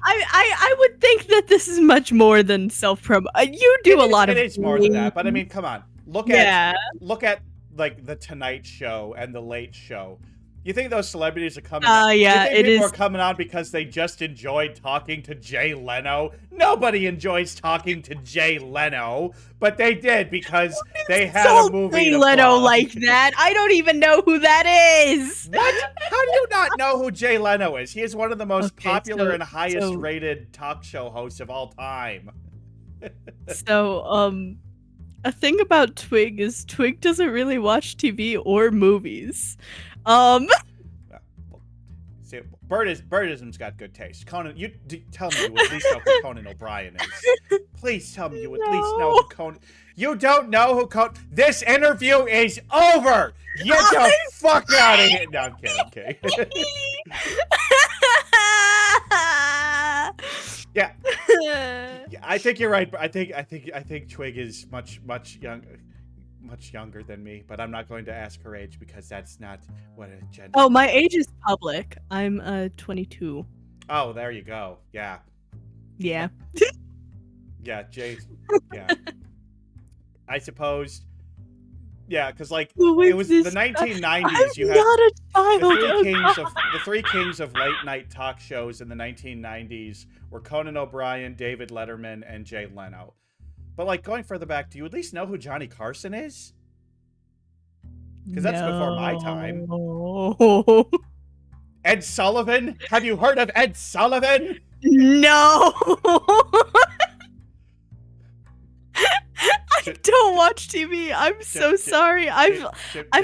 I would think that this is much more than self-promo. You do a lot of. It is more than that, but I mean, come on. Look at like the Tonight Show and the Late Show. You think those celebrities are coming? Yeah, you think people are coming on because they just enjoyed talking to Jay Leno? Nobody enjoys talking to Jay Leno, but they did because they had a movie. Jay Leno like that? I don't even know who that is. What? How do you not know who Jay Leno is? He is one of the most popular and highest rated talk show hosts of all time. So, a thing about Twig is Twig doesn't really watch TV or movies. See, Birdism's got good taste. Conan, you tell me you at least know who Conan O'Brien is. Please tell me you at least know who Conan. You don't know who Conan. This interview is over. Get the fuck out of here. No, I'm kidding. Yeah. I think you're right. I think Twig is much younger than me, but I'm not going to ask her age because that's not what a gender. Oh, my age is public. I'm 22. Oh, there you go. Yeah. Yeah. Yeah, Jay. Yeah. I suppose. Yeah, because like it was the 1990s. You had the three kings of late night talk shows in the 1990s were Conan O'Brien, David Letterman, and Jay Leno. But like going further back, do you at least know who Johnny Carson is? Because that's before my time. Ed Sullivan? Have you heard of Ed Sullivan? No. I don't watch TV. I'm so sorry. I've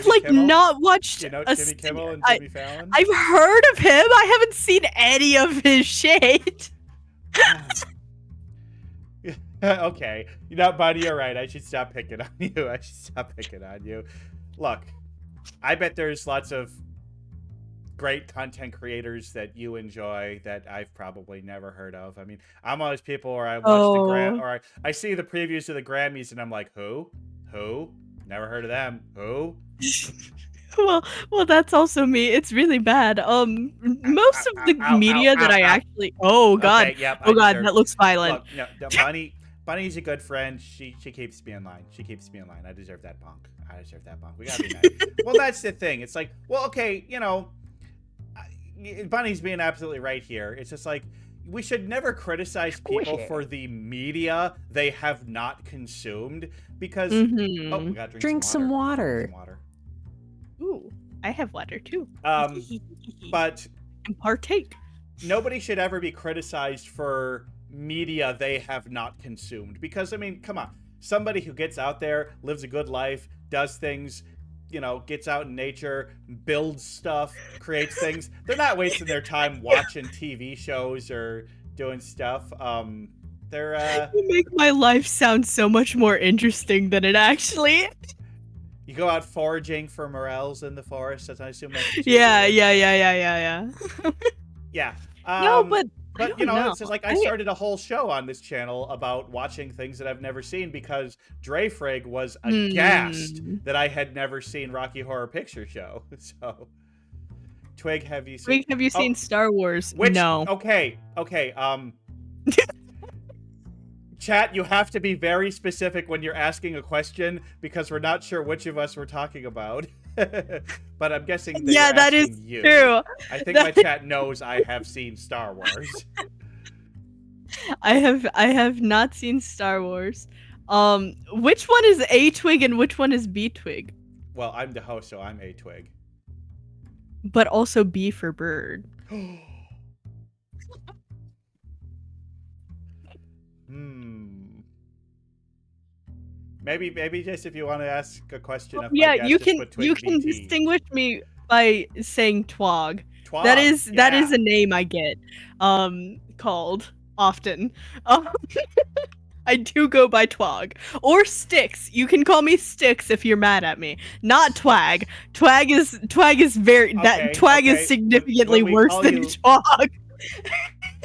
like Kimmel? not watched You know a Jimmy Kimmel and Jimmy Fallon? I've heard of him. I haven't seen any of his shit. Okay. You know, buddy, you're right. I should stop picking on you. Look, I bet there's lots of great content creators that you enjoy that I've probably never heard of. I mean, I'm one of those people where I watch I see the previews of the Grammys and I'm like, who? Never heard of them. Who? Well, that's also me. It's really bad. Most of the media that I actually. Oh God. Okay, yep, oh God, that looks violent. Look, no, Bunny's a good friend. She keeps me in line. I deserve that bonk. We gotta be nice. Well, that's the thing. It's like, well, okay, you know, Bunny's being absolutely right here. It's just like we should never criticize people for the media they have not consumed because we gotta drink some water. Ooh, I have water too. But and partake. Nobody should ever be criticized for media they have not consumed because I mean, come on. somebody who gets out there, lives a good life, does things, gets out in nature, builds stuff, creates things. They're not wasting their time watching TV shows or doing stuff. They're You make my life sound so much more interesting than it actually is. You go out foraging for morels in the forest, as I assume that's what you Yeah. do. Yeah. No, but I don't know. It's just like I started a whole show on this channel about watching things that I've never seen because Dreyfrig was aghast that I had never seen Rocky Horror Picture Show. So, Twig, have you seen? Twig, have you seen Star Wars? Which, no. Okay. Chat, you have to be very specific when you're asking a question because we're not sure which of us we're talking about. But I'm guessing that is you. true. I think my chat knows I have seen Star Wars. I have not seen Star Wars. Which one is A Twig and which one is B Twig? Well, I'm the host, so I'm A Twig. But also B for bird. Maybe just if you want to ask a question of my Yeah, guest, you just can put Twig you can VT. distinguish me by saying Twog. Twog, That is yeah. a name I get called often. I do go by Twog or Sticks. You can call me Sticks if you're mad at me. Not Twag. Twag is very Twag is significantly worse than Twog.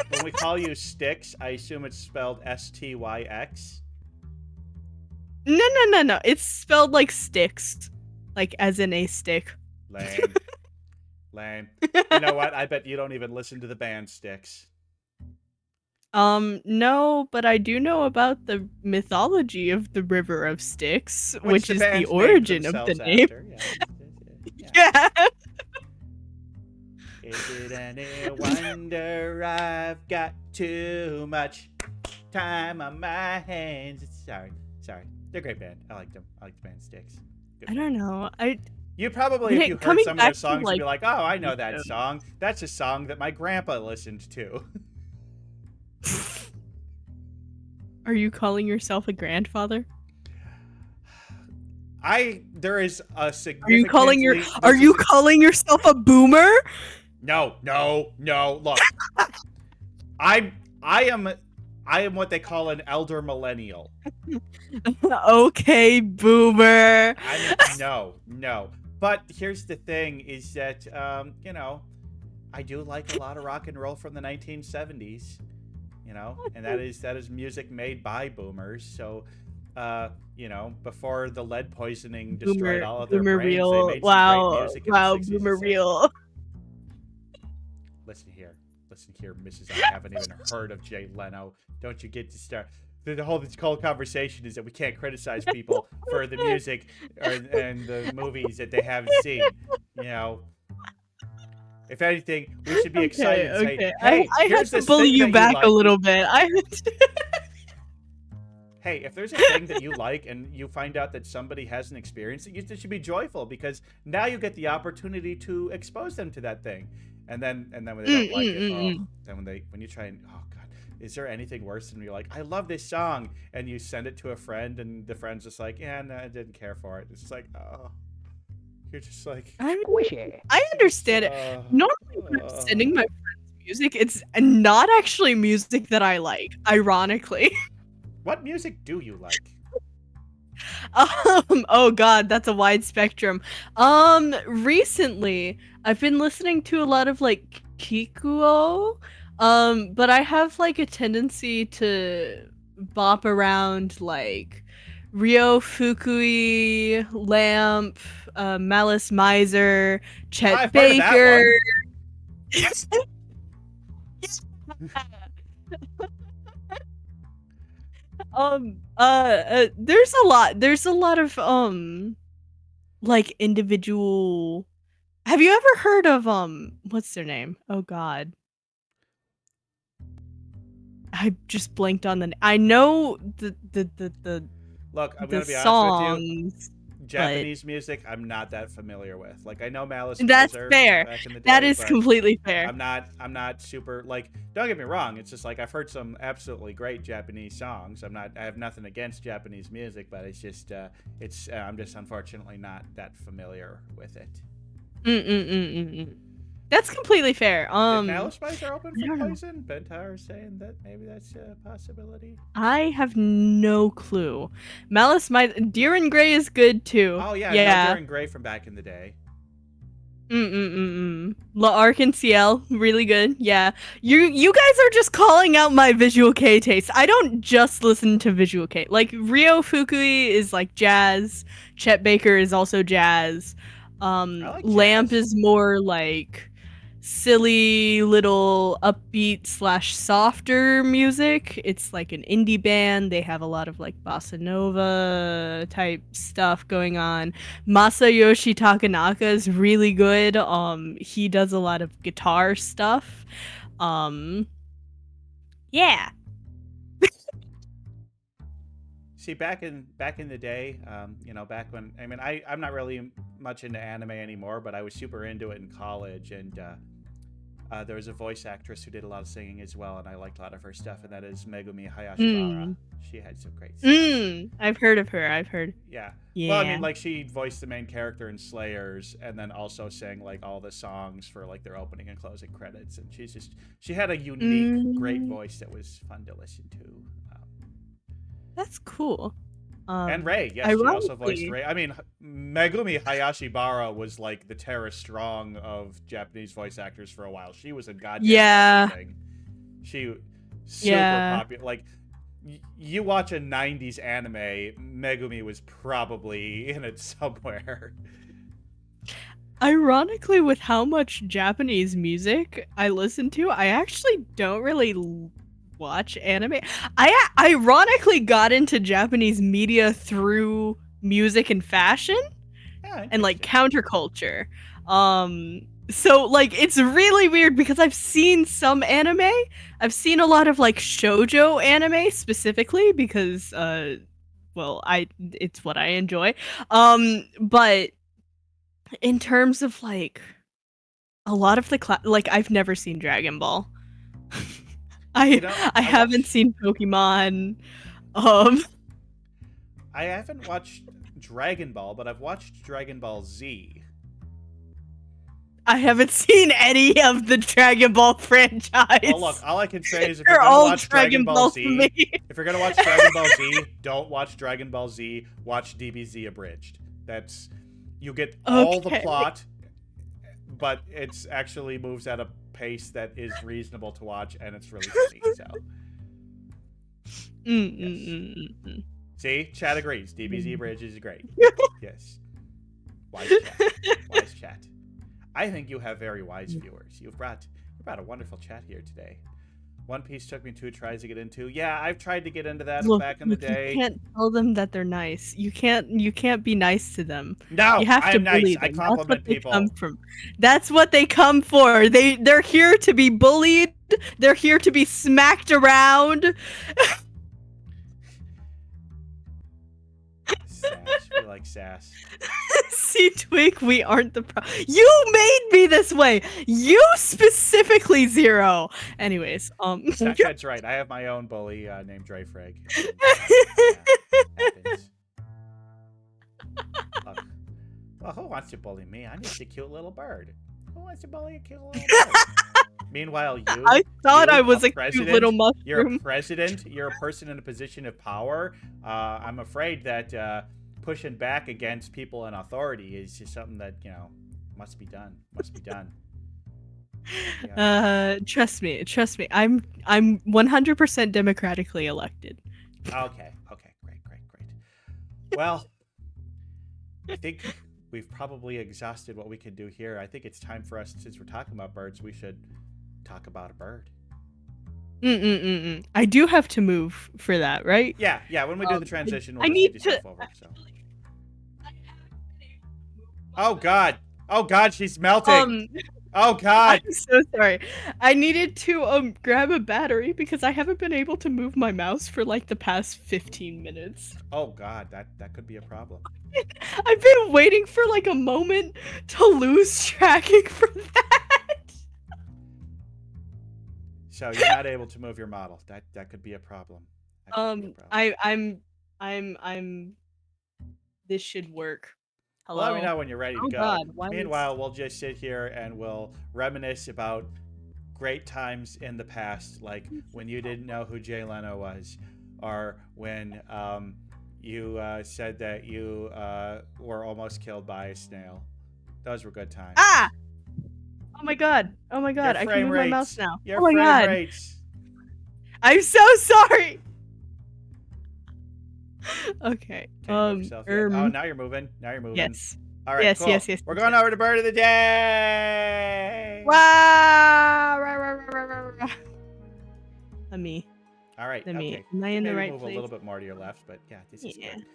When we call you Sticks, I assume it's spelled S-T-Y-X. No. It's spelled like sticks, like as in a stick. Lame. You know what? I bet you don't even listen to the band Styx. No, but I do know about the mythology of the River of Styx, which is the band's origin named of the themselves name. after. Yeah. Is it any wonder I've got too much time on my hands? Sorry. They're a great band. I like them. I like the band Styx. Good I don't know. You probably, if you heard coming some of their back to, songs, would be like, like, oh, I know that song. That's a song that my grandpa listened to. Are you calling yourself a grandfather? There is a significant. Are you calling yourself a boomer? No. Look, I am what they call an elder millennial. Okay, boomer. No. But here's the thing: is that I do like a lot of rock and roll from the 1970s. And that is music made by boomers. So, before the lead poisoning destroyed all of their brains, real. they made some great music in the 60s and Boomer 70s. real. Listen here, Mrs. I haven't even heard of Jay Leno. Don't you get to start. The whole conversation is that we can't criticize people for the music and the movies that they haven't seen. If anything, we should be excited and say, hey, I had to bully you back a little bit. Hey, if there's a thing that you like and you find out that somebody hasn't experienced it, you should be joyful because now you get the opportunity to expose them to that thing. And then when they don't like it, then when you try and, oh God, is there anything worse than you're like, I love this song, and you send it to a friend and the friend's just like, yeah, no, I didn't care for it. It's just like, oh, you're just like, I understand it. Normally when I'm sending my friends music, it's not actually music that I like, ironically. What music do you like? Oh God, that's a wide spectrum. Recently I've been listening to a lot of like Kikuo, but I have like a tendency to bop around like Ryo Fukui, Lamp, Malice Miser, Chet Baker. There's a lot of like individual. Have you ever heard of what's their name? Oh God, I just blanked on the. I know the Look, I'm the gonna be honest with you. songs. Japanese music, I'm not that familiar with. Like I know Malice That's Kaiser fair. back in the day. That is but completely fair. I'm not super like. Don't get me wrong. It's just like I've heard some absolutely great Japanese songs. I have nothing against Japanese music, but it's just I'm just unfortunately not that familiar with it. That's completely fair. Did Malice Kaiser open I for don't know. Poison? Bentar is saying that maybe that's a possibility. I have no clue. Deer and Gray is good too. Oh yeah, Yeah. no, Darren Gray from back in the day. La Arc and CL, really good. Yeah. You guys are just calling out my Visual K taste. I don't just listen to Visual K. Like Ryo Fukui is like jazz. Chet Baker is also jazz. like Lamp jazz. is more like silly little upbeat / softer music. It's like an indie band. They have a lot of like bossa nova type stuff going on. Masayoshi Takanaka is really good. He does a lot of guitar stuff. Yeah. See, back in the day, back when I'm not really much into anime anymore, but I was super into it in college, and there was a voice actress who did a lot of singing as well, and I liked a lot of her stuff, and that is Megumi Hayashibara. She had some great stuff. I've heard of her. Yeah. Yeah. Well, I mean, like she voiced the main character in Slayers, and then also sang like all the songs for like their opening and closing credits, and she had a unique, great voice that was fun to listen to. That's cool. And Ray, yes, she also voiced Ray. I mean, Megumi Hayashibara was like the Tara Strong of Japanese voice actors for a while. She was in goddamn everything. She super popular. Like, you watch a 90s anime, Megumi was probably in it somewhere. Ironically, with how much Japanese music I listen to, I actually don't really watch anime. I ironically got into Japanese media through music and fashion and like counterculture. So like it's really weird because I've seen some anime. I've seen a lot of like shoujo anime specifically because it's what I enjoy. But in terms of like a lot of the like I've never seen Dragon Ball. I haven't seen Pokemon. I haven't watched Dragon Ball, but I've watched Dragon Ball Z. I haven't seen any of the Dragon Ball franchise. Well, look, all I can say is if you're gonna watch Dragon Ball Z, if you're gonna watch Dragon Ball Z, don't watch Dragon Ball Z. Watch DBZ abridged. You get all the plot, but it's actually moves at a pace that is reasonable to watch, and it's really funny. So, see, Chat agrees. DBZ Bridge is great. Yes, wise chat. I think you have very wise viewers. You brought a wonderful chat here today. One Piece took me 2 tries to get into. Yeah, I've tried to get into that back in the day. You can't tell them that they're nice. You can't be nice to them. No, you have to I'm nice. bully them. I compliment people. That's what they come for. They're here to be bullied. They're here to be smacked around. Sass. We like sass. See, Twig, we aren't the You made me this way. You specifically, Zero. Anyways, That's right. I have my own bully named Dre Frag. Well, who wants to bully me? I'm just a cute little bird. Who wants to bully a cute little bird? Meanwhile, I thought I was a cute little mushroom. You're a president. You're a person in a position of power. I'm afraid that pushing back against people in authority is just something that must be done. Yeah. Trust me. I'm 100% democratically elected. Okay. Great. Well, I think we've probably exhausted what we can do here. I think it's time for us, since we're talking about birds, we should talk about a bird. I do have to move for that, right? Yeah. When we do the transition, we'll I need to. Over, so. Oh God, she's melting. Oh God! I'm so sorry. I needed to grab a battery because I haven't been able to move my mouse for like the past 15 minutes. Oh God, that could be a problem. I've been waiting for like a moment to lose tracking from that. So you're not able to move your model. That could be a problem. That could be a problem. I'm this should work. Well, let me Hello? know when you're ready to Oh go. god, why is... Meanwhile, we'll just sit here and we'll reminisce about great times in the past, like when you didn't know who Jay Leno was, or when you said that you were almost killed by a snail. Those were good times. Ah! Oh my god. Oh my god, Your I can frame move my mouse rates. now. Your Oh my frame god. rates. I'm so sorry. Okay. Can you move yourself yet? Oh, now you're moving. Now you're moving. Yes. All right, Yes, cool. yes, yes. We're yes, going yes. over to Bird of the Day. Wow! Rah, rah, rah, rah, rah, rah. Let me. All right. Let me. Okay. Am I in the Maybe right move place? a little bit more to your left, but yeah, this is Yeah. good.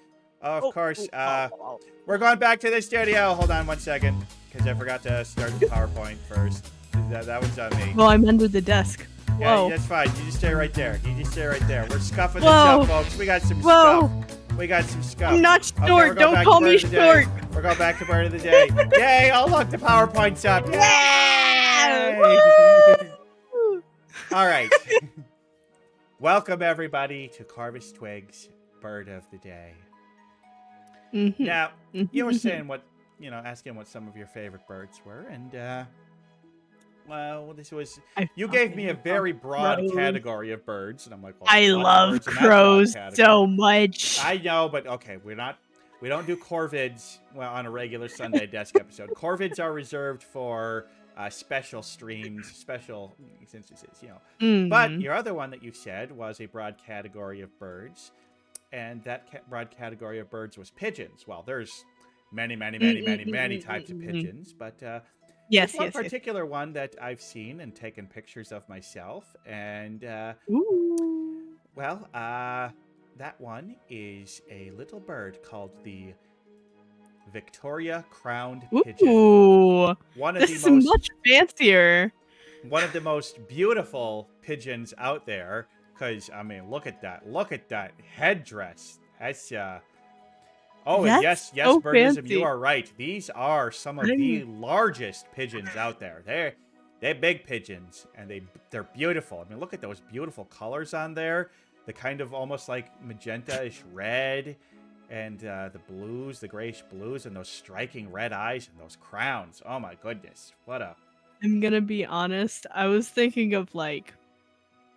Oh, of course. Oh. We're going back to the studio. Hold on 1 second, because I forgot to start the PowerPoint first. That was on me. Well, I'm under the desk. Yeah, Whoa. that's fine. You just stay right there. You just stay right there. We're scuffing this Whoa. up, folks. We got some Whoa. scuff. We got some scuff. I'm not Okay, short. we're going Don't back to call Bird me of the Day. short. We're going back to Bird of the Day. Yay! Oh, look, the PowerPoint's up. Yay! Woo! All right. Welcome, everybody, to Carvis Twigs Bird of the Day. Mhm. Now, you were saying asking what some of your favorite birds were, and well, this was you gave me a very broad crows. category of birds, and I'm like, well, I lots of love birds in that broad crows category. so much. I know, but okay, we don't do corvids on a regular Sunday desk episode. Corvids are reserved for special streams, special instances, But your other one that you said was a broad category of birds, and that broad category of birds was pigeons. Well, there's many types of pigeons, but Yes, there's one yes, particular one that I've seen and taken pictures of myself, and Ooh. well, that one is a little bird called the Victoria crowned pigeon. Ooh. One of This the is most much fancier. one of the most beautiful pigeons out there. Because I mean, look at that! Look at that headdress. That's Oh, and That's yes, so Birdism, fancy. you are right. These are some of the largest pigeons out there. They're big pigeons, and they're beautiful. I mean, look at those beautiful colors on there. The kind of almost like magenta-ish red, and the blues, the grayish blues, and those striking red eyes and those crowns. Oh my goodness, what a... I'm gonna be honest. I was thinking of like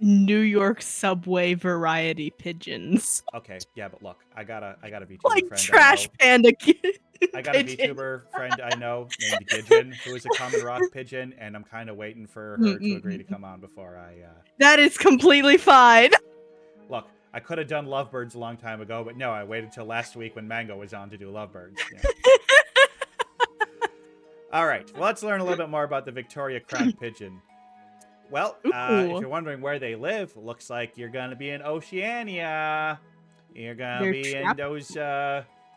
New York subway variety pigeons. Okay, yeah, but look, I got a VTuber Like friend trash I know. panda kid. I got a VTuber friend I know named Gidgeon, who is a common rock pigeon, and I'm kind of waiting for her to agree to come on before I... That is completely fine. Look, I could have done Lovebirds a long time ago, but no, I waited till last week when Mango was on to do Lovebirds. Yeah. All right, well, let's learn a little bit more about the Victoria crowned pigeon. Well, if you're wondering where they live, looks like you're going to be in Oceania. You're going to be in those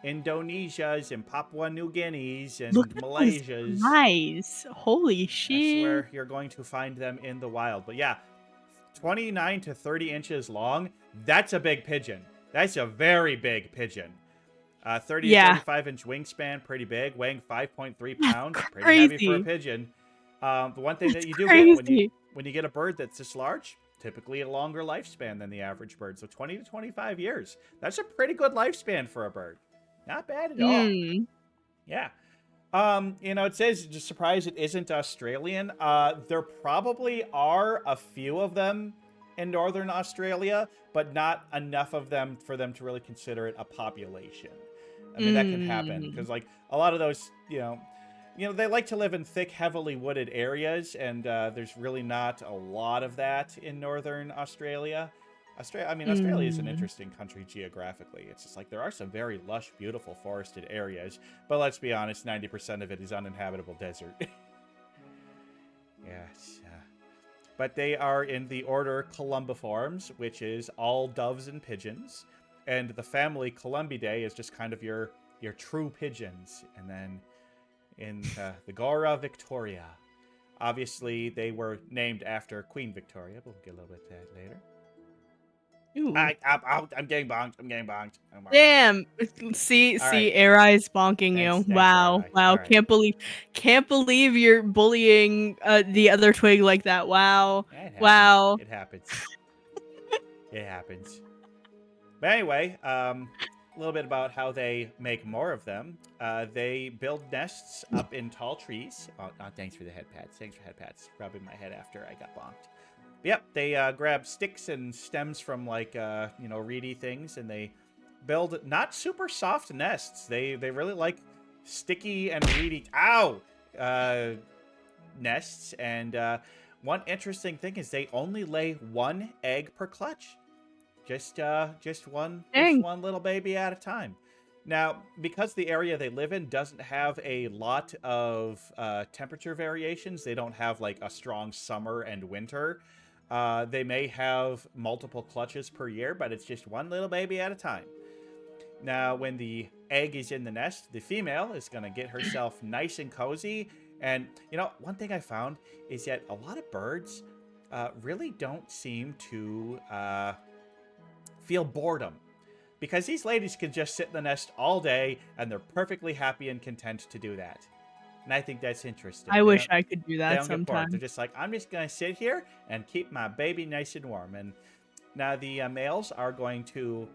Indonesias and Papua New Guineas and Malaysias. Nice. Holy shit. That's where you're going to find them in the wild. But yeah, 29 to 30 inches long. That's a big pigeon. That's a very big pigeon. 30 to 35 inch wingspan, pretty big. Weighing 5.3 pounds. Pretty heavy for a pigeon. The one thing that you do get when you get a bird that's this large, typically a longer lifespan than the average bird. So 20 to 25 years. That's a pretty good lifespan for a bird. Not bad at all. Yeah. It says, just surprised it isn't Australian. There probably are a few of them in northern Australia, but not enough of them for them to really consider it a population. I mean, that can happen because, like, a lot of those, they like to live in thick, heavily wooded areas, and there's really not a lot of that in northern Australia. Australia is an interesting country geographically. It's just like there are some very lush, beautiful forested areas, but let's be honest, 90% of it is uninhabitable desert. Yes. But they are in the order Columbiformes, which is all doves and pigeons. And the family Columbidae is just kind of your true pigeons. And then in the Gora Victoria, Obviously, they were named after Queen Victoria, but we'll get a little bit of that later. Ooh. I'm getting bonked. I'm getting bonked. Damn. See, All right. Air Eye's bonking Thanks, you. thanks, Wow. Air Eye. Wow. All right. Can't believe you're bullying the other twig like that. Wow. Yeah, it happens. Wow. It happens. It happens. But anyway, a little bit about how they make more of them. They build nests up in tall trees. Oh, thanks for the head pats. Thanks for head pats. Rubbing my head after I got bonked. Yep, they grab sticks and stems from like reedy things, and they build not super soft nests. They really like sticky and reedy nests. And one interesting thing is they only lay one egg per clutch. Just one little baby at a time. Now, because the area they live in doesn't have a lot of temperature variations, they don't have like a strong summer and winter. They may have multiple clutches per year, but it's just one little baby at a time. Now, when the egg is in the nest, the female is going to get herself nice and cozy. And, one thing I found is that a lot of birds really don't seem to feel boredom. Because these ladies can just sit in the nest all day, and they're perfectly happy and content to do that. And I think that's interesting. I wish I could do They that don't get bored. sometime. They're just like, I'm just going to sit here and keep my baby nice and warm. And now the males are going to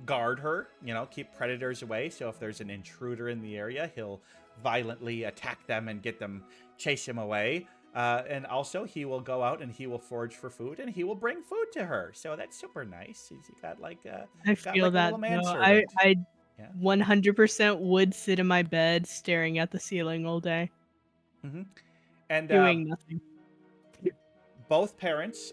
guard her, keep predators away. So if there's an intruder in the area, he'll violently attack them and chase him away. And also, he will go out and he will forage for food, and he will bring food to her. So that's super nice. He's got like I feel a that. little No, manservant. I Yeah. 100% would sit in my bed staring at the ceiling all day, And doing nothing. both parents,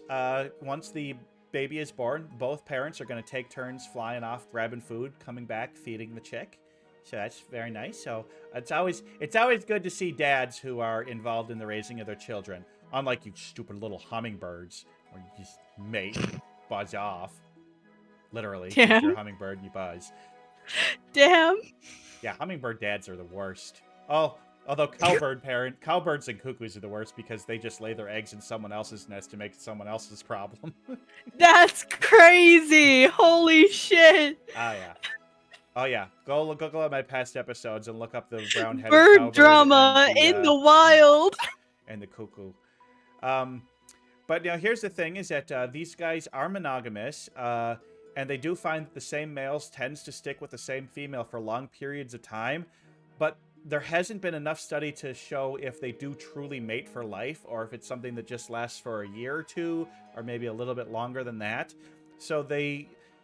once the baby is born, both parents are going to take turns flying off, grabbing food, coming back, feeding the chick. So that's very nice. So it's always good to see dads who are involved in the raising of their children. Unlike you stupid little hummingbirds, where you just mate, buzz off. Literally, because you're a hummingbird and you buzz. Damn. Yeah, hummingbird dads are the worst. Oh, although cowbirds and cuckoos are the worst because they just lay their eggs in someone else's nest to make someone else's problem. That's crazy. Holy shit. Oh yeah, go look at my past episodes and look up the brown-headed Bird cowbird drama in the wild. And the cuckoo. But now here's the thing: is that these guys are monogamous, and they do find that the same males tends to stick with the same female for long periods of time. But there hasn't been enough study to show if they do truly mate for life, or if it's something that just lasts for a year or two, or maybe a little bit longer than that. So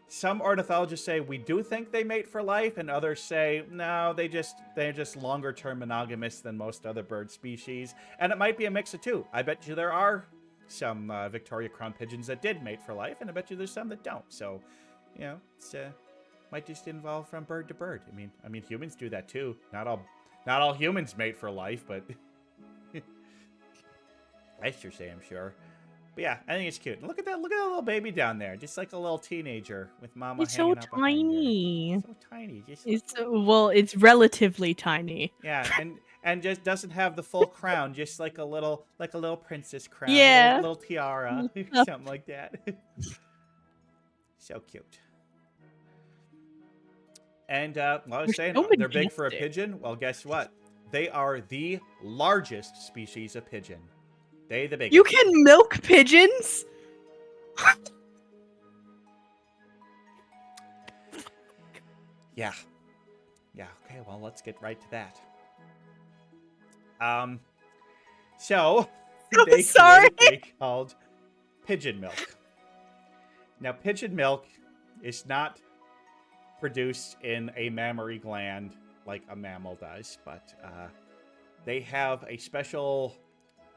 some ornithologists say we do think they mate for life, and others say no, they're just longer term monogamous than most other bird species. And it might be a mix of two. I bet you there are some Victoria crown pigeons that did mate for life, and I bet you there's some that don't. So, it's might just evolve from bird to bird. I mean humans do that too. Not all humans mate for life, but I sure say I'm sure. But yeah, I think it's cute. Look at that little baby down there, just like a little teenager with mama It's hanging so out behind her. tiny. So tiny. It's relatively tiny. Yeah, and just doesn't have the full crown, just like a little princess crown, Yeah. little tiara, something like that. So cute. And I was saying, they're big for a pigeon. Well, guess what? They are the largest species of pigeon. They the biggest. You can milk pigeons? Yeah. Okay. Well, let's get right to that. So they sorry. created a thing called pigeon milk. Now, pigeon milk is not produced in a mammary gland like a mammal does, but they have a special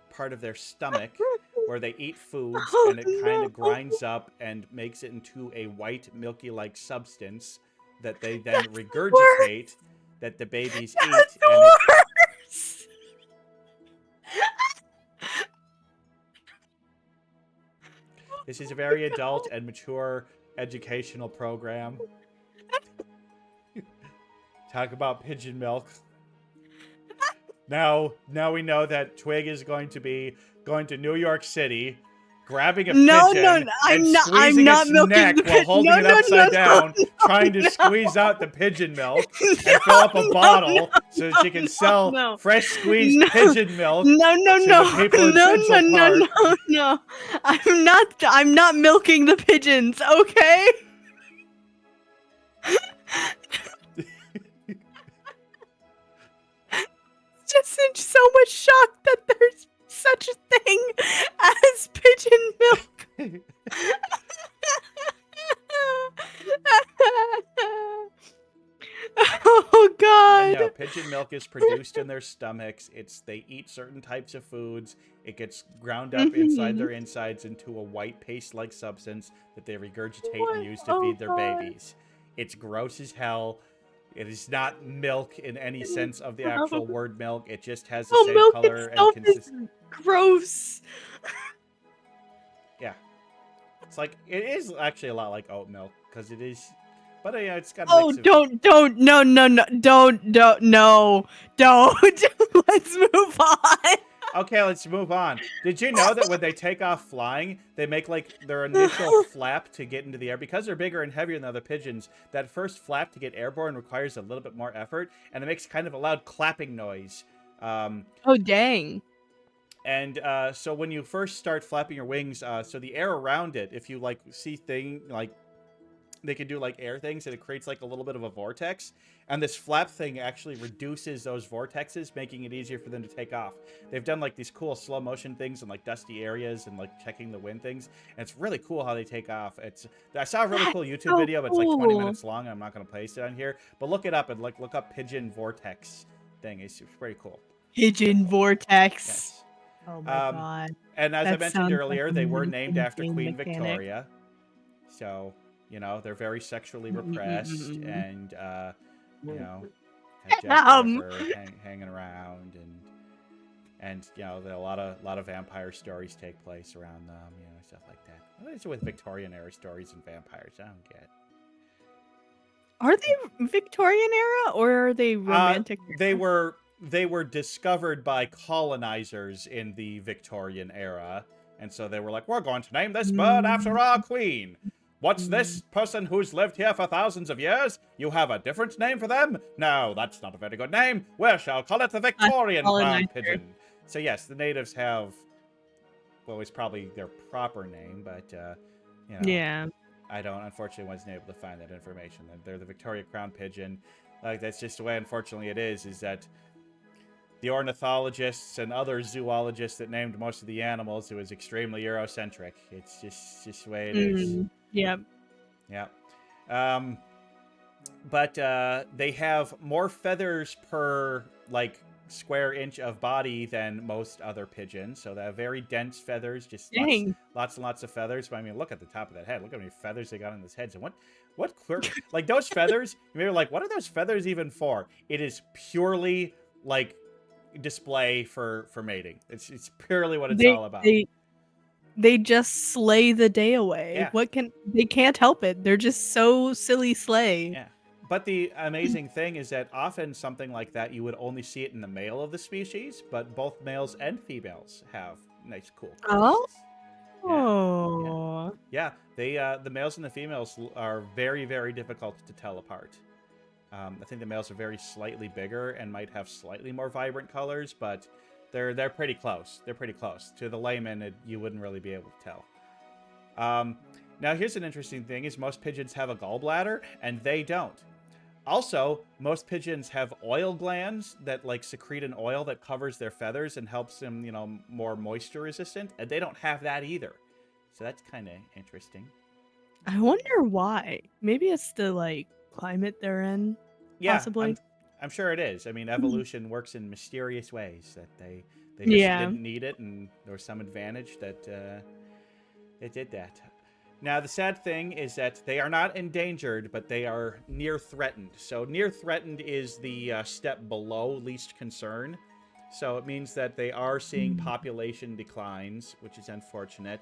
part of their stomach where they eat foods, and it kind of grinds up and makes it into a white milky-like substance that they then regurgitate, that the babies eat. And Worse. This is a very adult and mature educational program. Talk about pigeon milk. Now we know that Twig is going to be going to New York City, grabbing a No, pigeon no, and I'm squeezing not its milking neck the while pigeon. holding No, it no, upside no, down, no, trying to no. squeeze out the pigeon milk No, and fill up a bottle so that she no, can sell no. fresh squeezed No, pigeon milk no, no, to no, the people in no, Central no, Park. no, no. I'm not milking the pigeons, okay? Just in so much shock that there's such a thing as pigeon milk. Oh God. No, pigeon milk is produced in their stomachs. They eat certain types of foods. It gets ground up inside their insides into a white paste-like substance that they regurgitate and use to feed their babies. It's gross as hell. It is not milk in any sense of the actual word milk. It just has the same milk color and itself is consistency. gross. Yeah. It's like, it is actually a lot like oat milk, because it is, but yeah, it's got a Oh, mix of... don't, no, no, don't. Let's move on. Okay, let's move on. Did you know that when they take off flying, they make like their initial flap to get into the air? Because they're bigger and heavier than other pigeons, that first flap to get airborne requires a little bit more effort, and it makes kind of a loud clapping noise. Oh, dang. And so when you first start flapping your wings, so the air around it, if you like see they can do like air things, and it creates like a little bit of a vortex. And this flap thing actually reduces those vortexes, making it easier for them to take off. They've done like these cool slow motion things in like dusty areas and like checking the wind things. And it's really cool how they take off. I saw a really cool YouTube video, but it's like 20 minutes long, and I'm not going to place it on here. But look it up and look up pigeon vortex thing. It's pretty cool. Pigeon vortex. Yes. Oh my God. And as I That mentioned sounds earlier, like they an were named after insane Queen mechanic. Victoria. So, you know, they're very sexually repressed and, you know, had Jennifer hanging around and you know, a lot of vampire stories take place around them, you know, stuff like that. What is it with Victorian era stories and vampires? I don't get. Are they Victorian era or are they romantic? They were discovered by colonizers in the Victorian era, and so they were like, we're going to name this bird after our queen. What's this person who's lived here for thousands of years? You have a different name for them? No, that's not a very good name. We shall call it the Victorian crown pigeon. So yes, the natives have, well, it's probably their proper name, but, you know. Yeah. I unfortunately wasn't able to find that information. They're the Victoria crown pigeon. Like, that's just the way, unfortunately, it is that the ornithologists and other zoologists that named most of the animals, it was extremely Eurocentric. It's just the way it is. Yep. Yeah. But they have more feathers per, like, square inch of body than most other pigeons. So they have very dense feathers, just lots and lots of feathers. But I mean, look at the top of that head. Look how many feathers they got on this head. So what like those feathers, you may be like, what are those feathers even for? It is purely, like, display for mating. It's purely what it's all about. They just slay the day away. Yeah. They can't help it. They're just so silly slay. Yeah. But the amazing thing is that often something like that, you would only see it in the male of the species, but both males and females have nice, cool crests. Oh. Yeah. The males and the females are very, very difficult to tell apart. I think the males are very slightly bigger and might have slightly more vibrant colors, but they're pretty close. They're pretty close. To the layman, you wouldn't really be able to tell. Now, here's an interesting thing, is most pigeons have a gallbladder, and they don't. Also, most pigeons have oil glands that, like, secrete an oil that covers their feathers and helps them, you know, more moisture resistant, and they don't have that either. So that's kind of interesting. I wonder why. Maybe it's the, like, climate they're in, possibly. I'm sure it is. I mean, evolution works in mysterious ways that they just didn't need it, and there was some advantage that it did that. Now, the sad thing is that they are not endangered, but they are near threatened. So near threatened is the step below least concern. So it means that they are seeing population declines, which is unfortunate.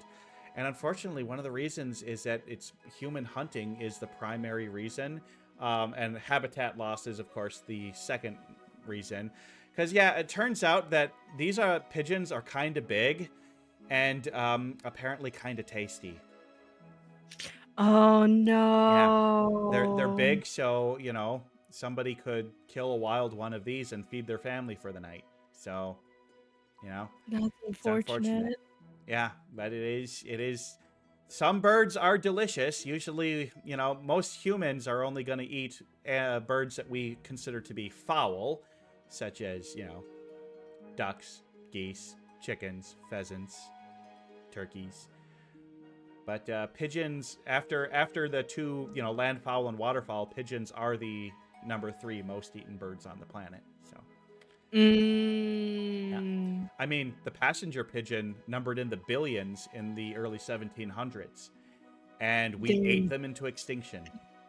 And unfortunately, one of the reasons is that it's human hunting is the primary reason. And habitat loss is, of course, the second reason. Because, yeah, it turns out that these pigeons are kind of big and apparently kind of tasty. Oh Yeah, they're no. big, so, somebody could kill a wild one of these and feed their family for the night. So, That's it's unfortunate. unfortunate. Yeah, but it is. Some birds are delicious. Usually, most humans are only going to eat birds that we consider to be foul, such as, ducks, geese, chickens, pheasants, turkeys. But pigeons, after the two, land fowl and waterfowl, pigeons are the number 3 most eaten birds on the planet. So, yeah. I mean, the passenger pigeon numbered in the billions in the early 1700s, and we ate them into extinction.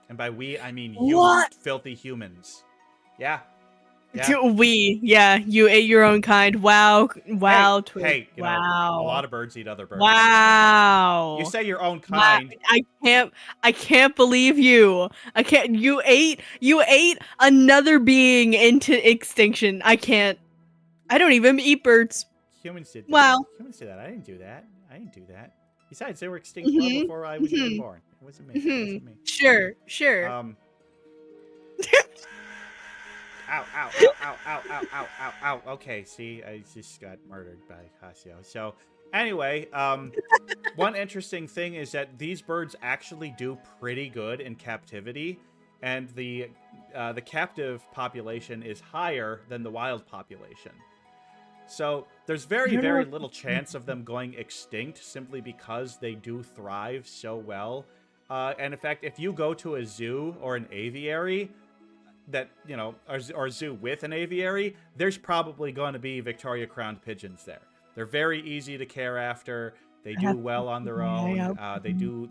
And by we, I mean you, What? filthy humans. Yeah. You ate your own kind. Wow, Twig. Hey, Wow. a lot of birds eat other birds. Wow. You say your own kind. I can't believe you. I can't. You ate another being into extinction. I can't. I don't even eat birds. Humans did that. Wow. Humans did that. I didn't do that. Besides, they were extinct well before I was even born. It wasn't me. Sure. Ow. Okay, see, I just got murdered by Casio. So, anyway, one interesting thing is that these birds actually do pretty good in captivity, and the captive population is higher than the wild population. So, there's very, very little chance of them going extinct simply because they do thrive so well. And in fact, if you go to a zoo or an aviary, that, or zoo with an aviary, there's probably going to be Victoria crowned pigeons there. They're very easy to care after. They do well on their own.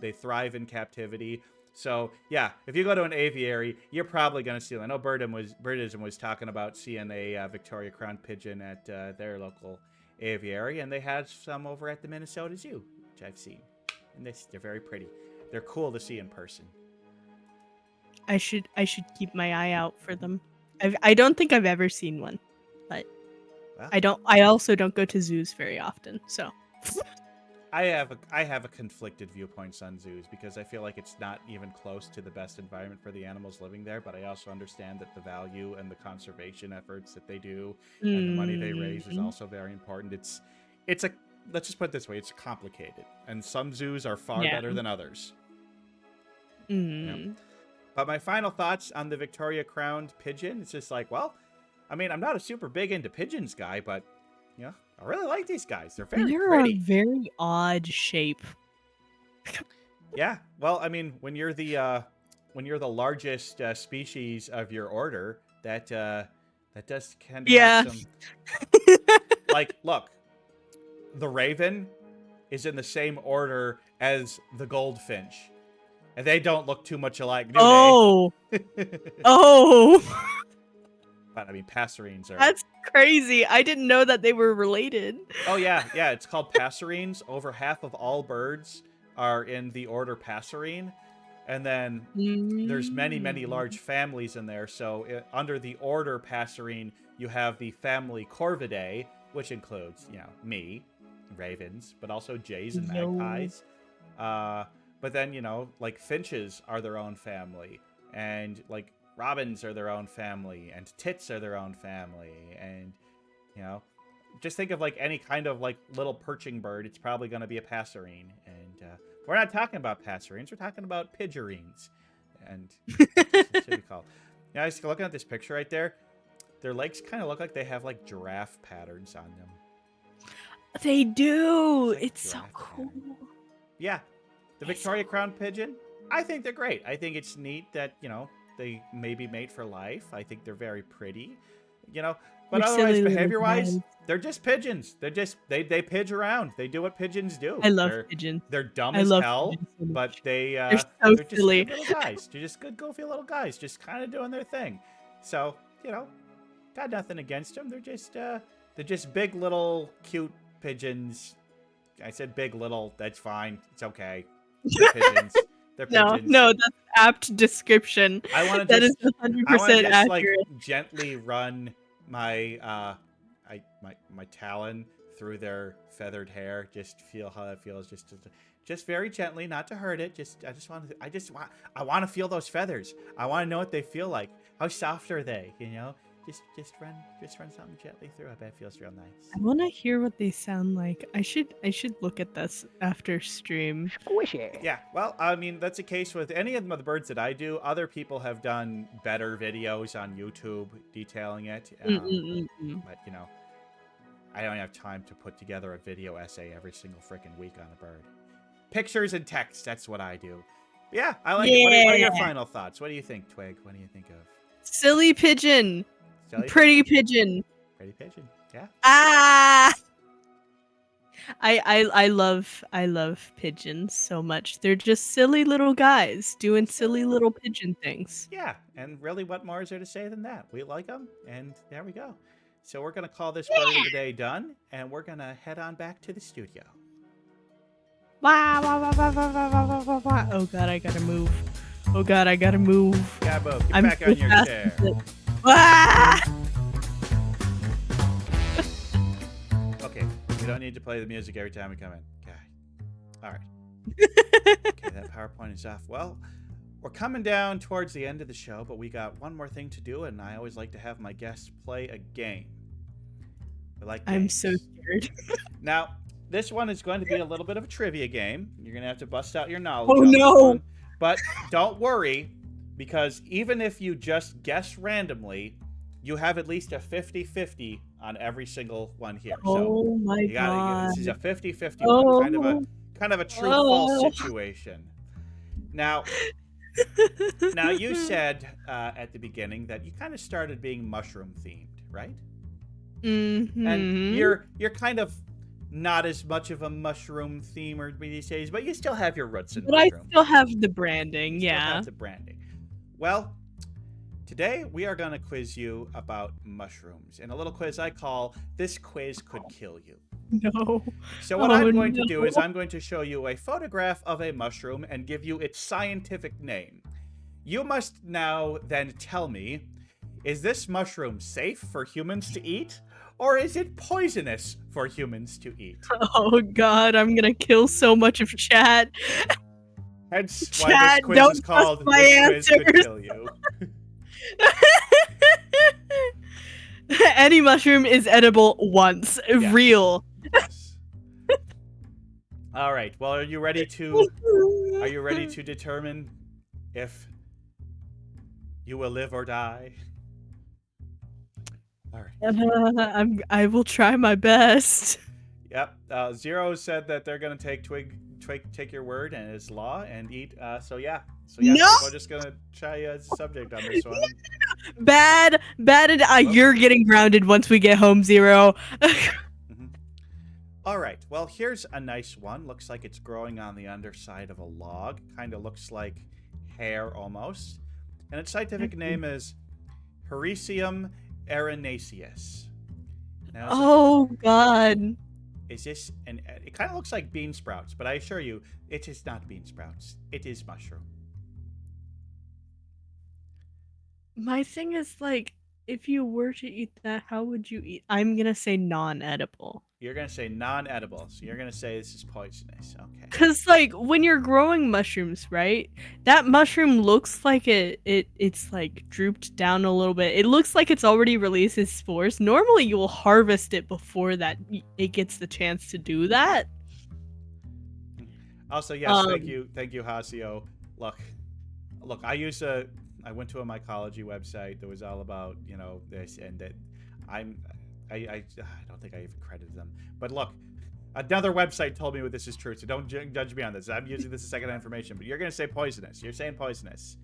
They thrive in captivity. So yeah, if you go to an aviary, you're probably going to see. I know Birdism was talking about seeing a Victoria crowned pigeon at their local aviary, and they had some over at the Minnesota Zoo, which I've seen, and they're very pretty. They're cool to see in person. I should keep my eye out for them. I don't think I've ever seen one, but well, I also don't go to zoos very often. So I have a conflicted viewpoints on zoos because I feel like it's not even close to the best environment for the animals living there. But I also understand that the value and the conservation efforts that they do and the money they raise is also very important. It's let's just put it this way: it's complicated, and some zoos are far better than others. But my final thoughts on the Victoria crowned pigeon, it's just like, well, I mean, I'm not a super big into pigeons guy, but I really like these guys. They're very pretty. A very odd shape. Yeah. Well, I mean, when you're the largest species of your order, that does kind of have some like, look, the raven is in the same order as the goldfinch. And they don't look too much alike, do they? Oh. But I mean, passerines are. That's crazy. I didn't know that they were related. Oh yeah. It's called passerines. Over half of all birds are in the order passerine, and then there's many, many large families in there. So under the order passerine, you have the family Corvidae, which includes me, ravens, but also jays and magpies. But then, like finches are their own family, and like robins are their own family, and tits are their own family, and, just think of like any kind of like little perching bird, it's probably going to be a passerine. And we're not talking about passerines, we're talking about pidgerines. And it should be called. Yeah, I was looking at this picture right there. Their legs kind of look like they have like giraffe patterns on them. They do. Like it's so cool. Yeah. The Victoria crowned pigeon, I think they're great. I think it's neat that, they maybe mate for life. I think they're very pretty, but otherwise, behavior-wise, they're just pigeons. They're just, they pidge around. They do what pigeons do. I love pigeons. They're dumb as hell, but they're so just silly. good little guys. They're just good, goofy little guys, just kind of doing their thing. So, got nothing against them. They're just big, little, cute pigeons. I said big, little. That's fine. It's okay. They're pigeons. They're pigeons. No, that's apt description. I want to that just, is 100% accurate. Gently run my talon through their feathered hair. Just feel how that feels. Just very gently, not to hurt it. I want to feel those feathers. I want to know what they feel like. How soft are they? You know, just run something gently through. I bet it feels real nice. I want to hear what they sound like. I should look at this after stream. Squishy. Yeah, well, I mean, that's the case with any of the birds that I do. Other people have done better videos on YouTube detailing it. But, you know, I don't have time to put together a video essay every single freaking week on a bird. Pictures and text, that's what I do. But yeah, I like it. What are your final thoughts? What do you think, Twig? What do you think of? Silly pigeon. Silly Pretty pigeon. Pretty pigeon, yeah. Ah! I love pigeons so much. They're just silly little guys doing silly little pigeon things. Yeah, and really what more is there to say than that? We like them, and there we go. So we're going to call this bird of the day done, and we're going to head on back to the studio. Wow, wow, wow, wow, wow, wow, wow, wow, wow. Oh god, I gotta move. Oh god, I gotta move. Yeah, Bo, get back on your chair. Ah! Okay, we don't need to play the music every time we come in. Okay. All right. Okay, that PowerPoint is off. Well, we're coming down towards the end of the show, but we got one more thing to do, and I always like to have my guests play a game. I like games. I'm so scared. Now, this one is going to be a little bit of a trivia game. You're going to have to bust out your knowledge. Oh, on this no. one. But don't worry, because even if you just guess randomly, you have at least a 50-50 on every single one here. Oh my god. This is a 50-50 one, kind of a true-false situation. Now, you said at the beginning that you kind of started being mushroom-themed, right? Mm-hmm. And you're kind of not as much of a mushroom themer these days, but you still have your roots in mushrooms. But I still have the branding, You still have the branding. Well, today we are going to quiz you about mushrooms in a little quiz I call This Quiz Could Kill You. No. So what I'm going to do is I'm going to show you a photograph of a mushroom and give you its scientific name. You must now then tell me, is this mushroom safe for humans to eat? Or is it poisonous for humans to eat? Oh god, I'm gonna kill so much of chat. Hence why this quiz is called This Quiz Could Kill You. Any mushroom is edible once. Yeah. Real. Yes. All right. Well, are you ready to determine if you will live or die? All right. I will try my best. Yep. Zero said that they're gonna take Twig take your word and it's law and eat. So yeah. No! We're just gonna try you as a subject on this one. Bad. You're getting grounded once we get home, Zero. All right. Well, here's a nice one. Looks like it's growing on the underside of a log. Kind of looks like hair almost. And its scientific name is Hericium erinaceus. Now, Oh god. is this an? It kind of looks like bean sprouts, but I assure you, it is not bean sprouts. It is mushroom. My thing is like, if you were to eat that, how would you eat? I'm gonna say non-edible. You're gonna say non-edible, so you're gonna say this is poisonous. Okay. Cause like when you're growing mushrooms, right? That mushroom looks like it's like drooped down a little bit. It looks like it's already released its spores. Normally you will harvest it before that it gets the chance to do that. Also, yes, thank you, Hasio. Look, I went to a mycology website that was all about, this, and that I don't think I even credited them. But look, another website told me this is true, so don't judge me on this. I'm using this as secondhand information, but you're going to say poisonous. You're saying poisonous.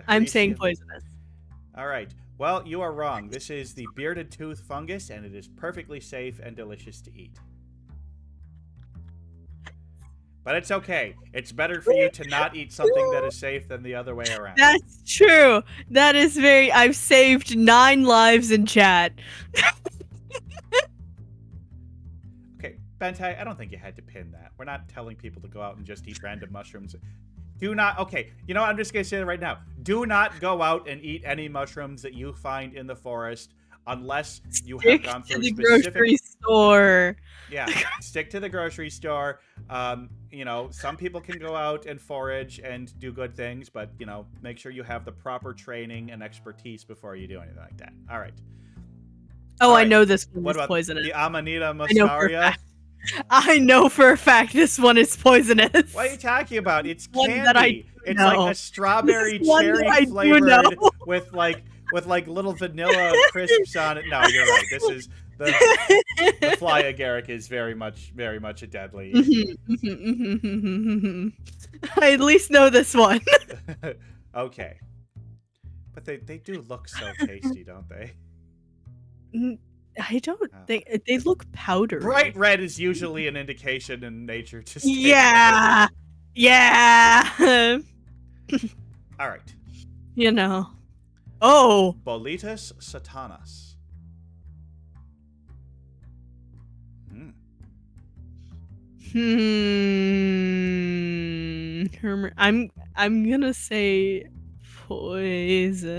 I'm saying poisonous. All right. Well, you are wrong. This is the bearded tooth fungus, and it is perfectly safe and delicious to eat. But it's okay. It's better for you to not eat something that is safe than the other way around. That's true. That is very... I've saved 9 lives in chat. Okay, Bentai, I don't think you had to pin that. We're not telling people to go out and just eat random mushrooms. Do not... Okay, you know what? I'm just going to say that right now. Do not go out and eat any mushrooms that you find in the forest unless you have Stick gone to through the specific. grocery store. Yeah, stick to the grocery store. You know, some people can go out and forage and do good things, but you know, make sure you have the proper training and expertise before you do anything like that. All right. Oh, All I right. know this one What is about poisonous. the Amanita I know for a muscaria? fact. I know for a fact this one is poisonous. What are you talking about? It's One that I candy. do It's know. like a strawberry This one that cherry I do know. flavored with like little vanilla crisps on it. No, you're right. This is the fly agaric is very much a deadly. I at least know this one. Okay. But they do look so tasty, don't they? I don't think they look powdery. Bright red is usually an indication in nature to stay Yeah. away. Yeah. All right. You know. Oh. Boletus satanas. I'm gonna say poisonous.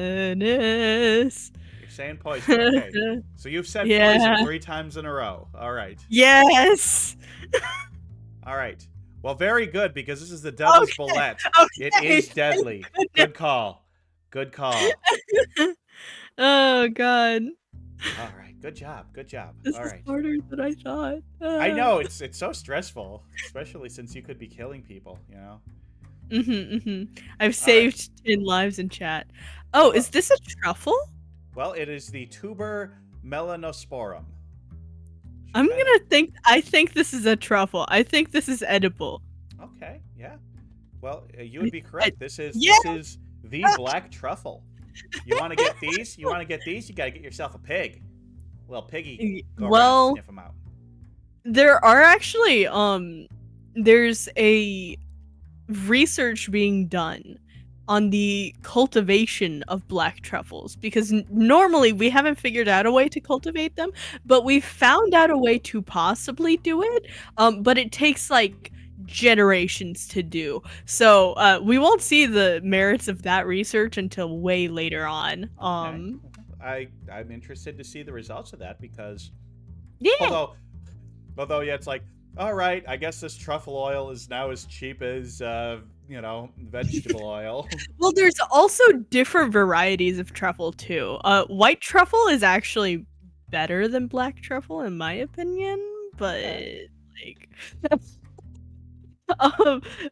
You're saying poison. Okay. So you've said Yeah. poison 3 times in a row. All right. Yes. All right. Well, very good, because this is the devil's bullet. It is deadly. Good call. Good call. Oh god. All right. Good job. Good job. This All is right. harder than I thought. I know it's so stressful, especially since you could be killing people, you know. I've saved 10 lives in chat. Oh, is this a truffle? Well, it is the tuber melanosporum. I think this is a truffle. I think this is edible. Okay, yeah. Well, you would be correct. This is the black truffle. You want to get these? You want to get these? You got to get yourself a pig. Little piggy. Go around and sniff them out. There are actually there's a research being done on the cultivation of black truffles, because normally we haven't figured out a way to cultivate them, but we found out a way to possibly do it, but it takes like generations to do, so we won't see the merits of that research until way later on. I'm interested to see the results of that, because yeah, although yeah, it's like, all right, I guess this truffle oil is now as cheap as vegetable oil. well, there's also different varieties of truffle too. White truffle is actually better than black truffle in my opinion, but like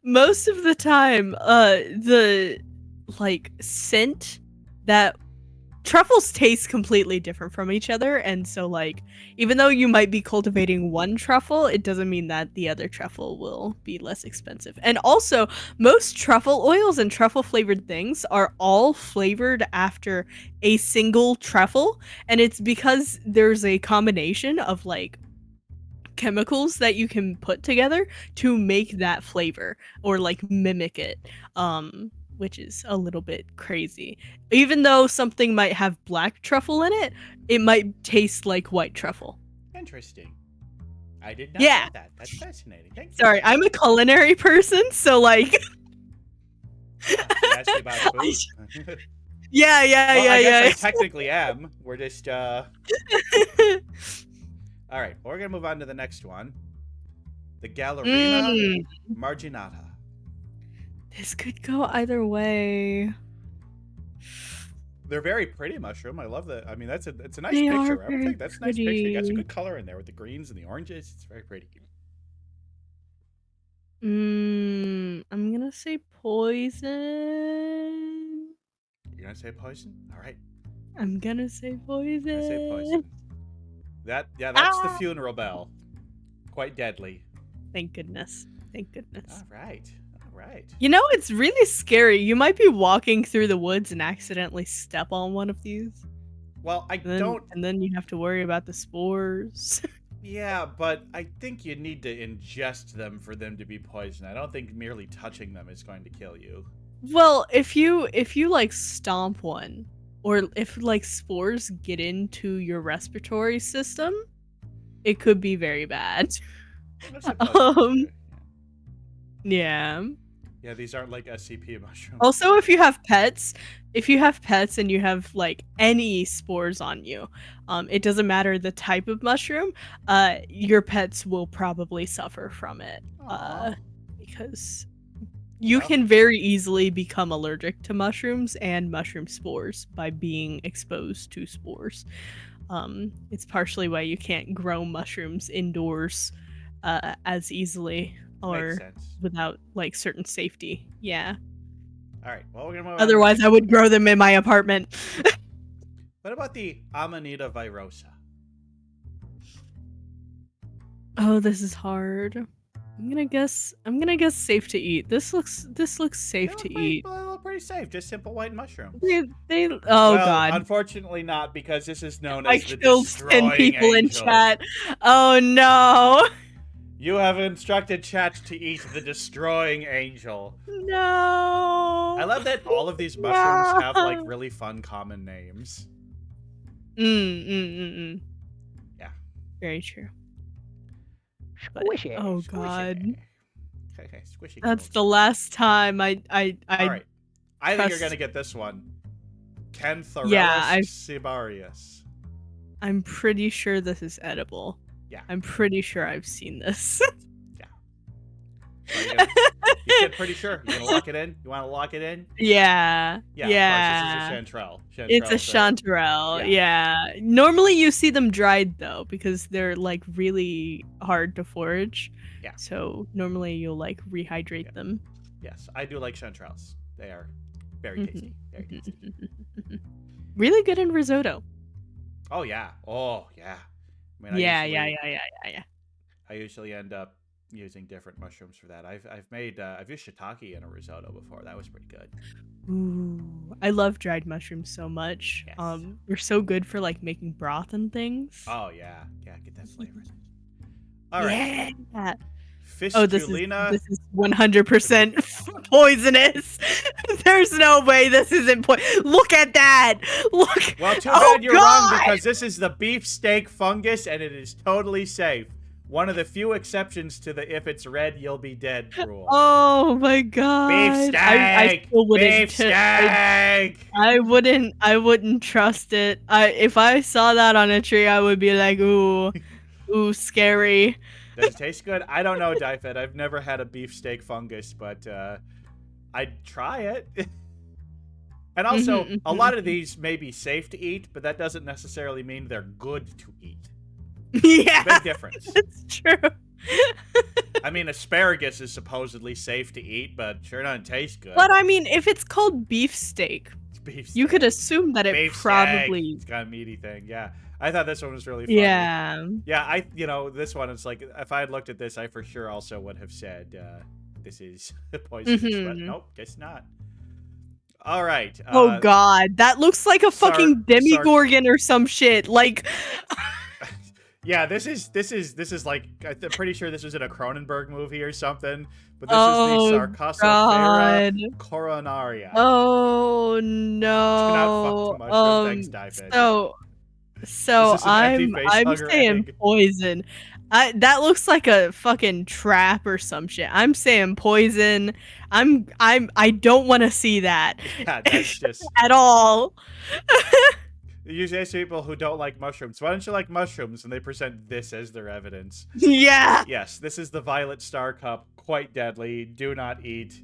most of the time the like scent that truffles taste completely different from each other, and so like even though you might be cultivating one truffle, it doesn't mean that the other truffle will be less expensive. And also, most truffle oils and truffle flavored things are all flavored after a single truffle, and it's because there's a combination of like chemicals that you can put together to make that flavor or like mimic it, which is a little bit crazy. Even though something might have black truffle in it, it might taste like white truffle. Interesting. I did not know that. That's fascinating. Thank you. Sorry, I'm a culinary person, so like Ask you about food. yeah. I guess I technically am. We're just all right, well, we're gonna move on to the next one. The Gallerina marginata. This could go either way. They're very pretty mushroom. I love that. I mean, it's a nice They picture. are I would think that's a nice picture. You got some pretty. good color in there with the greens and the oranges. It's very pretty. I'm gonna say poison. You're gonna say poison? All right. I'm gonna say poison. I'm gonna say poison. That's the funeral bell. Quite deadly. Thank goodness. Thank goodness. All right. You know, it's really scary. You might be walking through the woods and accidentally step on one of these. Well, And then you have to worry about the spores. Yeah, but I think you need to ingest them for them to be poison. I don't think merely touching them is going to kill you. Well, if you like stomp one, or if like spores get into your respiratory system, it could be very bad. Yeah. Yeah, these aren't like SCP mushrooms. Also, if you have pets, if you have pets and you have like any spores on you, it doesn't matter the type of mushroom, your pets will probably suffer from it. Aw. Because you Well. can very easily become allergic to mushrooms and mushroom spores by being exposed to spores. It's partially why you can't grow mushrooms indoors as easily or Makes sense. without like certain safety. Yeah. All right. Well, we're gonna move on. Otherwise, I would grow them in my apartment. What about the Amanita virosa? Oh, this is hard. I'm gonna guess safe to eat. This looks safe to eat. They look pretty safe. Just simple white mushrooms. They oh well, god. Unfortunately not, because this is known I as the killed destroying 10 people in angel. chat. Oh no. You have instructed chat to eat the destroying angel. No. I love that all of these mushrooms have like really fun common names. Yeah. Very true. But, Squishy. oh god. Okay, squishy. That's girls. the last time I All right. I think you're trust- gonna get this one. Canthorellus Yeah, cibarius. I'm pretty sure this is edible. Yeah. I'm pretty sure I've seen this. You said pretty sure. You gonna lock it in? You want to lock it in? Yeah. Yeah. Of course, this is a chanterelle. It's a chanterelle. Yeah. Normally you see them dried though because they're like really hard to forage. Yeah. So normally you'll like rehydrate them. Yes, I do like chanterelles. They are very tasty. Very tasty. Really good in risotto. Oh yeah. Oh yeah. I mean, Yeah. I usually end up using different mushrooms for that. I've used shiitake in a risotto before. That was pretty good. Ooh, I love dried mushrooms so much. Yes. They're so good for like making broth and Oh yeah. Yeah, get that flavor. All right. Yeah. Fistulina. This is 100% poisonous. There's no way this isn't Look at that. Look. Well, too bad you're wrong because this is the beefsteak fungus and it is totally safe. One of the few exceptions to the if it's red, you'll be dead rule. Oh my god. Beefsteak! I still wouldn't Beefsteak! I wouldn't trust it. If I saw that on a tree, I would be like, ooh, scary. Does it taste good? I don't know, Dyfed. I've never had a beefsteak fungus, but I'd try it. And also, a lot of these may be safe to eat, but that doesn't necessarily mean they're good to eat. Yeah, Big difference. That's true. I mean, asparagus is supposedly safe to eat, but sure doesn't taste good. But I mean, if it's called beefsteak, Beefsteak. you could assume that it Beefsteak. probably. It's got a meaty thing. Yeah, I thought this one was really fun. Yeah. Yeah, this one is like, if I had looked at this, I for sure also would have said this is poisonous, but nope, guess not. All right. Oh god, that looks like a fucking demigorgon or some shit. Like. Yeah, this is like, I'm pretty sure this was in a Cronenberg movie or something. But this is the Sarcosophera coronaria. Oh no. Thanks, Dyfed. So I'm saying poison. That looks like a fucking trap or some shit. I'm saying poison. I don't want to see that. Yeah, that's just at all. Usually ask people who don't like mushrooms, why don't you like mushrooms? And they present this as their evidence. Yeah. Yes, this is the Violet Star Cup. Quite deadly. Do not eat.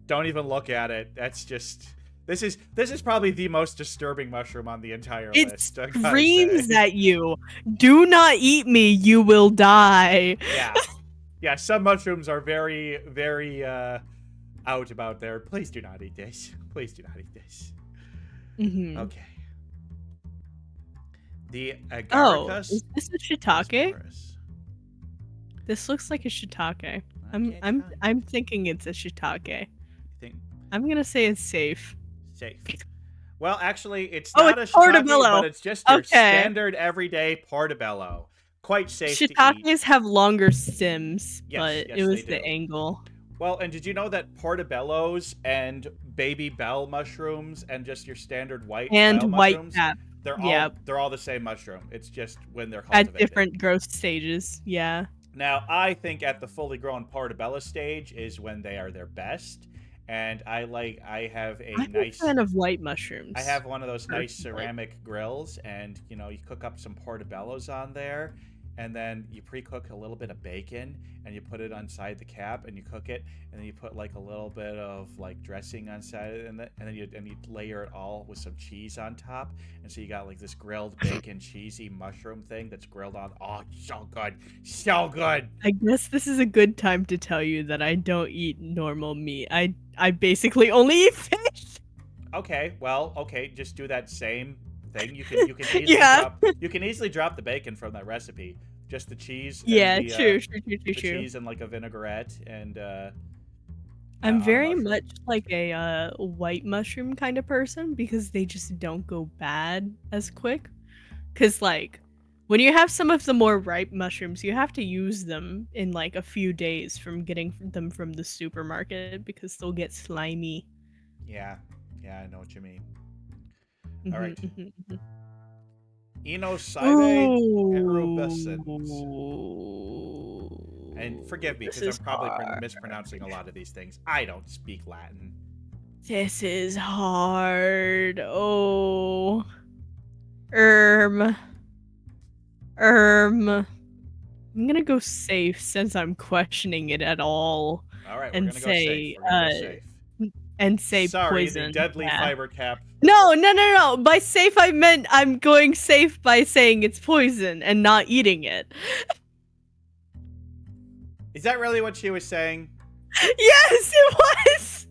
Don't even look at it. That's just... This is probably the most disturbing mushroom on the entire list. It screams at you. Do not eat me. You will die. Yeah. Yeah, some mushrooms are very, very out about there. Please do not eat this. Please do not eat this. Okay. The Agaricus. Is this a shiitake? This looks like a shiitake. I'm thinking it's a shiitake. I'm gonna say it's safe. Safe. Well, actually, it's not a shiitake, but it's just your standard everyday portobello. Quite safe to eat. Shiitakes have longer stems, yes, but it was the angle. Well, and did you know that portobellos and baby bell mushrooms and just your standard white cap, they're all the same mushroom. It's just when they're cultivated. At different growth stages, yeah. Now, I think at the fully grown portobello stage is when they are their best, and I have a I'm nice. a fan of white mushrooms. I have one of those nice personally. ceramic grills, and you cook up some portobellos on there, and then you pre-cook a little bit of bacon, and you put it inside the cap, and you cook it, and then you put like a little bit of like dressing on side, and then you layer it all with some cheese on top, and so you got like this grilled bacon cheesy mushroom thing that's grilled on. Oh, so good, so good. I guess this is a good time to tell you that I don't eat normal meat. I basically only eat fish. Okay, well, okay, just do that same thing. You can easily Yeah. you can easily drop the bacon from that recipe. Just the cheese. Yeah, and the, true. the cheese and like a vinaigrette and I'm on a very mushroom. much like a white mushroom kind of person because they just don't go bad as quick. Because, like, when you have some of the more ripe mushrooms, you have to use them in like a few days from getting them from the supermarket because they'll get slimy. Yeah, I know what you mean. Mhm, All right. mhm, mhm. Inocybe erubescens. Ooh. And forgive me This because I'm is probably hard. mispronouncing a lot of these things. I don't speak Latin. This is hard. Oh. Erm. I'm gonna go safe since I'm questioning it at all. All right, we're And gonna go safe. We're gonna go safe. say Sorry, the poison. deadly Yeah. fiber cap. No. By safe, I meant I'm going safe by saying it's poison and not eating it. Is that really what she was saying? Yes, it was.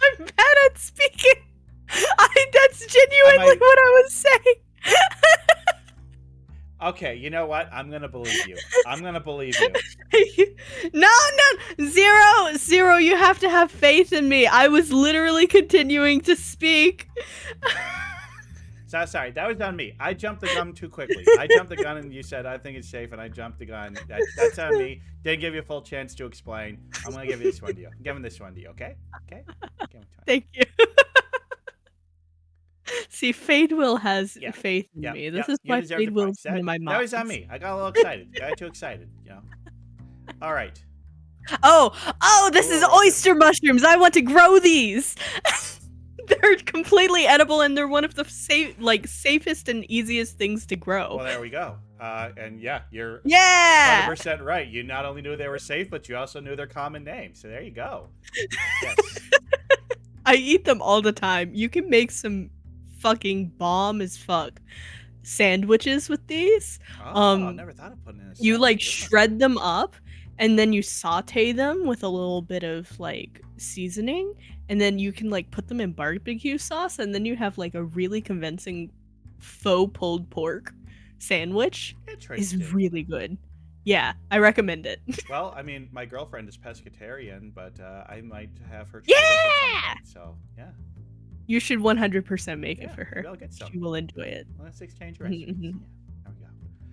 I'm bad at speaking. That's genuinely what I was saying. Okay, you know what? I'm gonna believe you. I'm gonna believe you. No, Zero, you have to have faith in me. I was literally continuing to speak. So sorry, that was on me. I jumped the gun too quickly. I jumped the gun and you said I think it's safe, and I jumped the gun. That's on me. Didn't give you a full chance to explain. I'm gonna give you this one to you. I'm giving this one to you, okay? Okay? Give it to me. Thank you. See, Fade Will has faith in me. This is you why deserve Fade the Will's points. one of my moms. That was on me. I got a little excited. Got too excited, All right. Oh, this is oyster mushrooms. I want to grow these. They're completely edible, and they're one of the safest and easiest things to grow. Well, there we go. And yeah, you're 100% right. You not only knew they were safe, but you also knew their common name. So there you go. Yes. I eat them all the time. You can make some fucking bomb as fuck sandwiches with these. I never thought of putting in a You sandwich. like shred them up, and then you saute them with a little bit of like seasoning, and then you can like put them in barbecue sauce, and then you have like a really convincing faux pulled pork sandwich. Is really good. Yeah, I recommend it. Well, I mean, my girlfriend is pescatarian, but I might have her try Yeah! this at some point, so yeah. You should 100% make it for her. We'll get some. She will enjoy it. Let's exchange recipes. Mhm. There we go.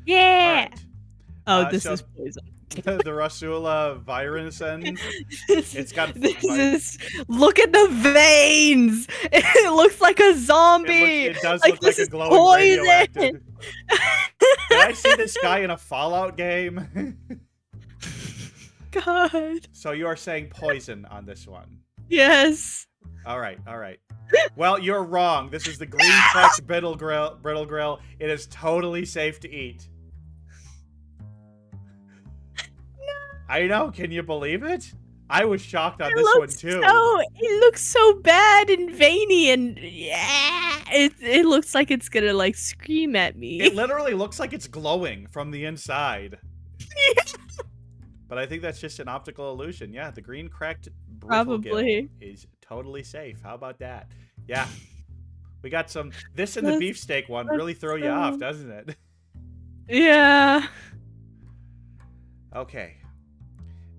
Yeah! All right. Oh, this so is poison. the Rasula virus, and it's got. Look at the veins. It looks like a zombie. It does like, look like a glowing radioactive. Did I see this guy in a Fallout game? God. So you are saying poison on this one? Yes. All right. Well, you're wrong. This is the green cracked brittle grill. It is totally safe to eat. I know. Can you believe it? I was shocked on this one too. It looks so bad and veiny, and it looks like it's gonna like scream at me. It literally looks like it's glowing from the inside. Yeah. But I think that's just an optical illusion. Yeah, the green cracked brittle gill is totally safe. How about that? Yeah. We got some. This and the beefsteak one really throw you off, doesn't it? Yeah. Okay.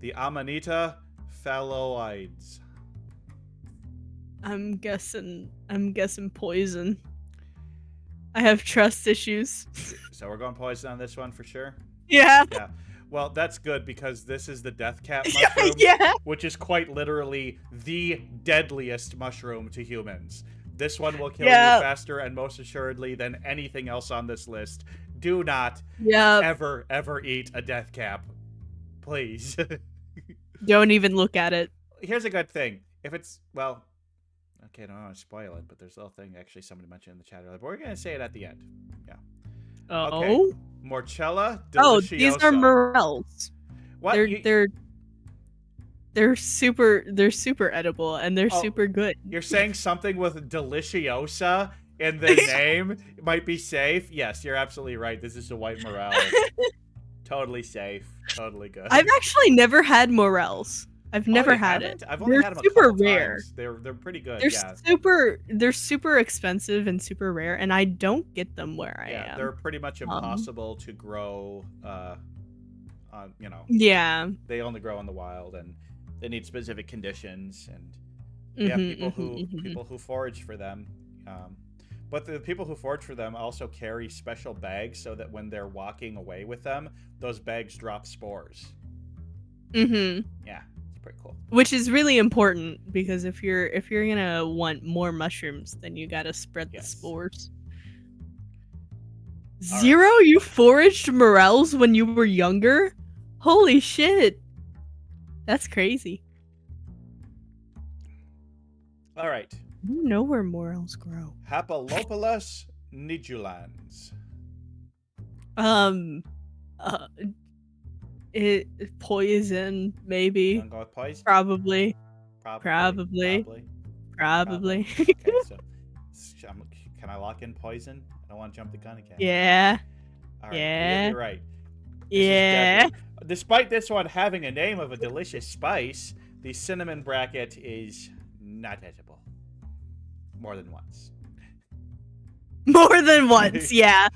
The Amanita phalloides. I'm guessing poison. I have trust issues. So we're going poison on this one for sure? Yeah. Yeah. Well, that's good because this is the death cap mushroom, which is quite literally the deadliest mushroom to humans. This one will kill you faster and most assuredly than anything else on this list. Do not ever eat a death cap. Please. Don't even look at it. Here's a good thing. if it's, well, okay, I don't want to spoil it, but there's a little thing actually somebody mentioned in the chat earlier, but we're going to say it at the end. Yeah. Okay. Oh. Morchella Oh, deliciosa. these are morels. What? They're super edible and they're super good. You're saying something with deliciosa in the name might be safe? Yes, you're absolutely right. This is a white morel. Totally safe. Totally good. I've actually never had morels. I've never had it. I've only had them a couple times. They're pretty good. They're super expensive and super rare, and I don't get them where I am. They're pretty much impossible to grow. Yeah. They only grow in the wild, and they need specific conditions, and people who forage for them. But the people who forage for them also carry special bags so that when they're walking away with them, those bags drop spores. Mm-hmm. Yeah, it's pretty cool. Which is really important because if you're gonna want more mushrooms, then you gotta spread the spores. All Zero, right. you foraged morels when you were younger? Holy shit. That's crazy. All right. I don't know where morels grow. Hapalopalus nidulans. Poison, maybe. You wanna go with poison? Probably. Probably. Okay, so can I lock in poison? I don't want to jump the gun again. Yeah. All right. Yeah. You're right. Yeah. Despite this one having a name of a delicious spice, the cinnamon bracket is not edible. More than once. More than once, yeah.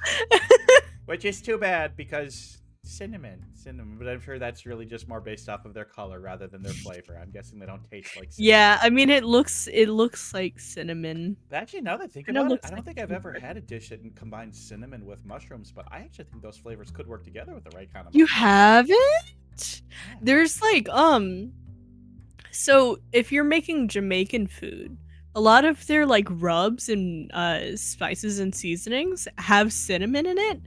Which is too bad because cinnamon, but I'm sure that's really just more based off of their color rather than their flavor. I'm guessing they don't taste like cinnamon. Yeah, I mean it looks like cinnamon. Actually, now that I think about it, I don't think I've ever had a dish that combines cinnamon with mushrooms, but I actually think those flavors could work together with the right kind of You mushroom. haven't? Yeah. There's like so if you're making Jamaican food, a lot of their like rubs and spices and seasonings have cinnamon in it.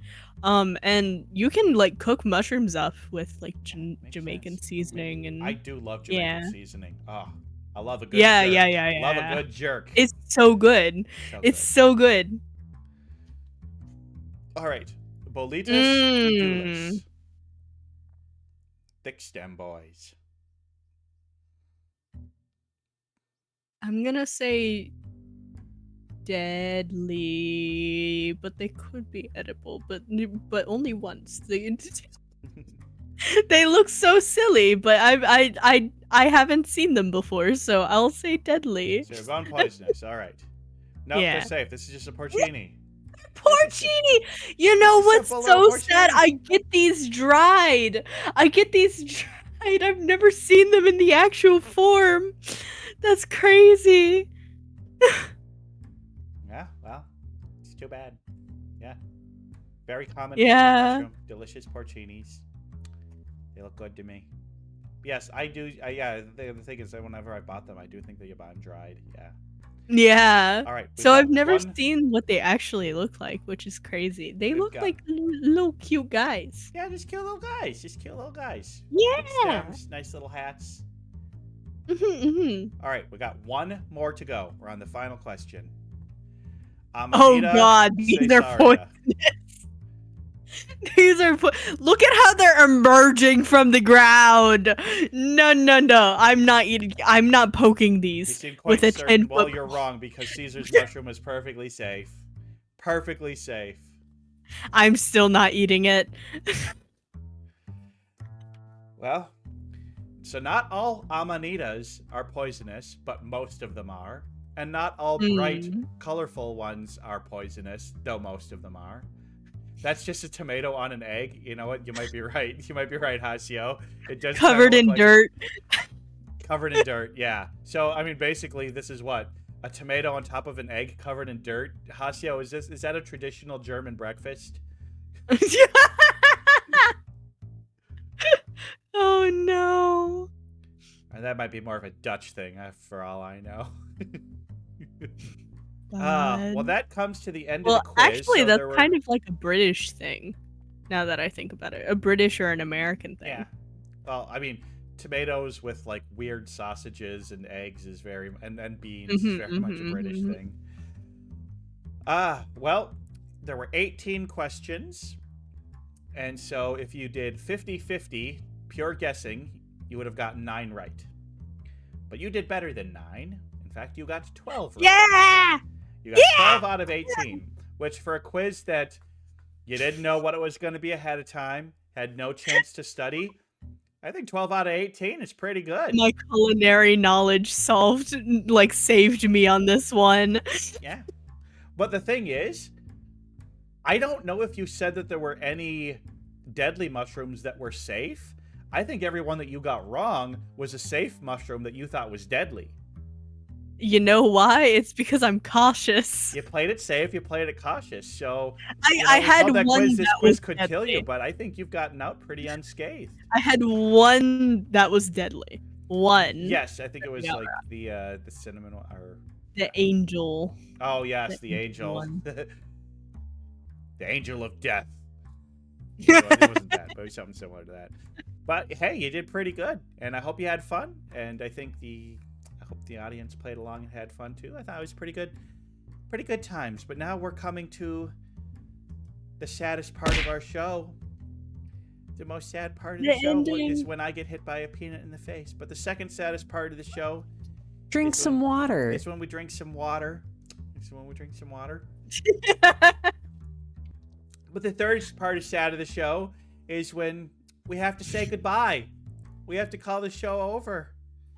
And you can like cook mushrooms up with like Jamaican seasoning, and I do love Jamaican seasoning. Oh, I love a good yeah. jerk. Love a good jerk. It's so good. So good. All right, Bolitas edulis. Thick stem boys. I'm gonna say deadly, but they could be edible, but only once. They look so silly, but I haven't seen them before, so I'll say deadly. So you're going poisonous. All right. No, they're safe. This is just a porcini. Porcini! You know what's so sad? I get these dried. I've never seen them in the actual form. That's crazy. Yeah, well, it's too bad. Yeah. Very common mushroom. Delicious porcinis. They look good to me. Yes, I do. The thing is that whenever I bought them, I do think that you buy them dried. Yeah. Yeah. All right. So I've never seen what they actually look like, which is crazy. They look like little cute guys. Yeah, just cute little guys. Yeah. Big stems, nice little hats. All right, we got one more to go. We're on the final question. Oh God, these are poisonous. Look at how they're emerging from the ground. No. I'm not poking these with a 10-foot. Well, you're wrong because Caesar's mushroom is perfectly safe. Perfectly safe. I'm still not eating it. Well, so not all amanitas are poisonous, but most of them are. And not all bright, colorful ones are poisonous, though most of them are. That's just a tomato on an egg. You know what? You might be right. You might be right, Hasio. It does covered in dirt. Covered in dirt, yeah. So, I mean, basically, this is what? A tomato on top of an egg covered in dirt? Hasio, is that a traditional German breakfast? Oh, no. Or that might be more of a Dutch thing, for all I know. Well, that comes to the end of the quiz. Well, actually, that's kind of like a British thing, now that I think about it. A British or an American thing. Yeah. Well, I mean, tomatoes with like weird sausages and eggs is very and beans is very much a British thing. Well, there were 18 questions. And so if you did 50-50 pure guessing, you would have gotten 9 right. But you did better than 9. In fact, you got 12 right. Yeah! You got 12 out of 18, which for a quiz that you didn't know what it was going to be ahead of time, had no chance to study, I think 12 out of 18 is pretty good. My culinary knowledge saved me on this one. Yeah. But the thing is, I don't know if you said that there were any deadly mushrooms that were safe. I think every one that you got wrong was a safe mushroom that you thought was deadly. You know why? It's because I'm cautious. You played it safe, you played it cautious. So I had that one quiz, that this quiz was could deadly. kill you, but I think you've gotten out pretty unscathed. I had one that was deadly. One. Yes, I think it was like the cinnamon one, or The angel. oh yes, the angel angel. one. The angel of death. It wasn't that, but it was something similar to that. But hey, you did pretty good, and I hope you had fun. And I hope the audience played along and had fun too. I thought it was pretty good times. But now we're coming to the saddest part of our show. The most sad part of the show is when I get hit by a peanut in the face. But the second saddest part of the show, Drink some water. It's when we drink some water. But the third part of sad of the show is when we have to say goodbye. We have to call the show over.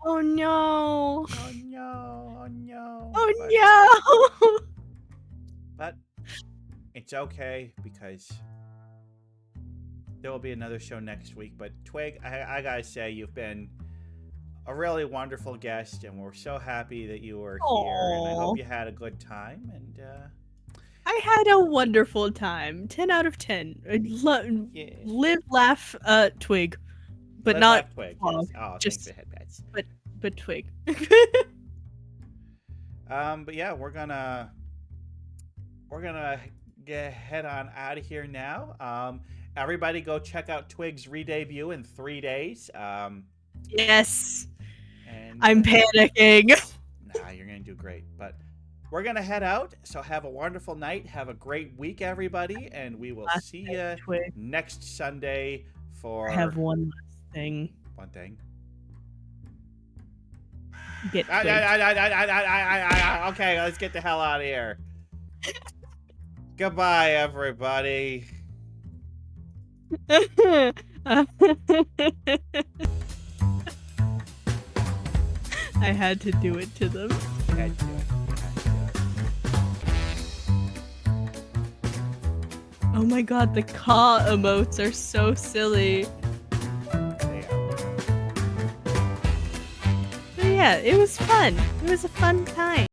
Oh no. Oh no. Oh no. Oh no. But it's okay because there will be another show next week. But Twig, I gotta say, you've been a really wonderful guest, and we're so happy that you were here. And I hope you had a good time. And I had a wonderful time. 10 out of 10. Live, laugh, Twig, but Live, not laugh, Twig. Yes. Oh, just thanks for headbats. but Twig. But yeah, we're gonna head on out of here now. Everybody go check out Twig's re-debut in 3 days. Yes. And I'm panicking. Nah, you're gonna do great. But we're gonna head out. So have a wonderful night. Have a great week, everybody, and we will see you next Sunday for. I have one last thing. One thing. Get Okay, let's get the hell out of here. Goodbye, everybody. I had to do it to them. Oh my god, the caw emotes are so silly. But yeah, it was fun. It was a fun time.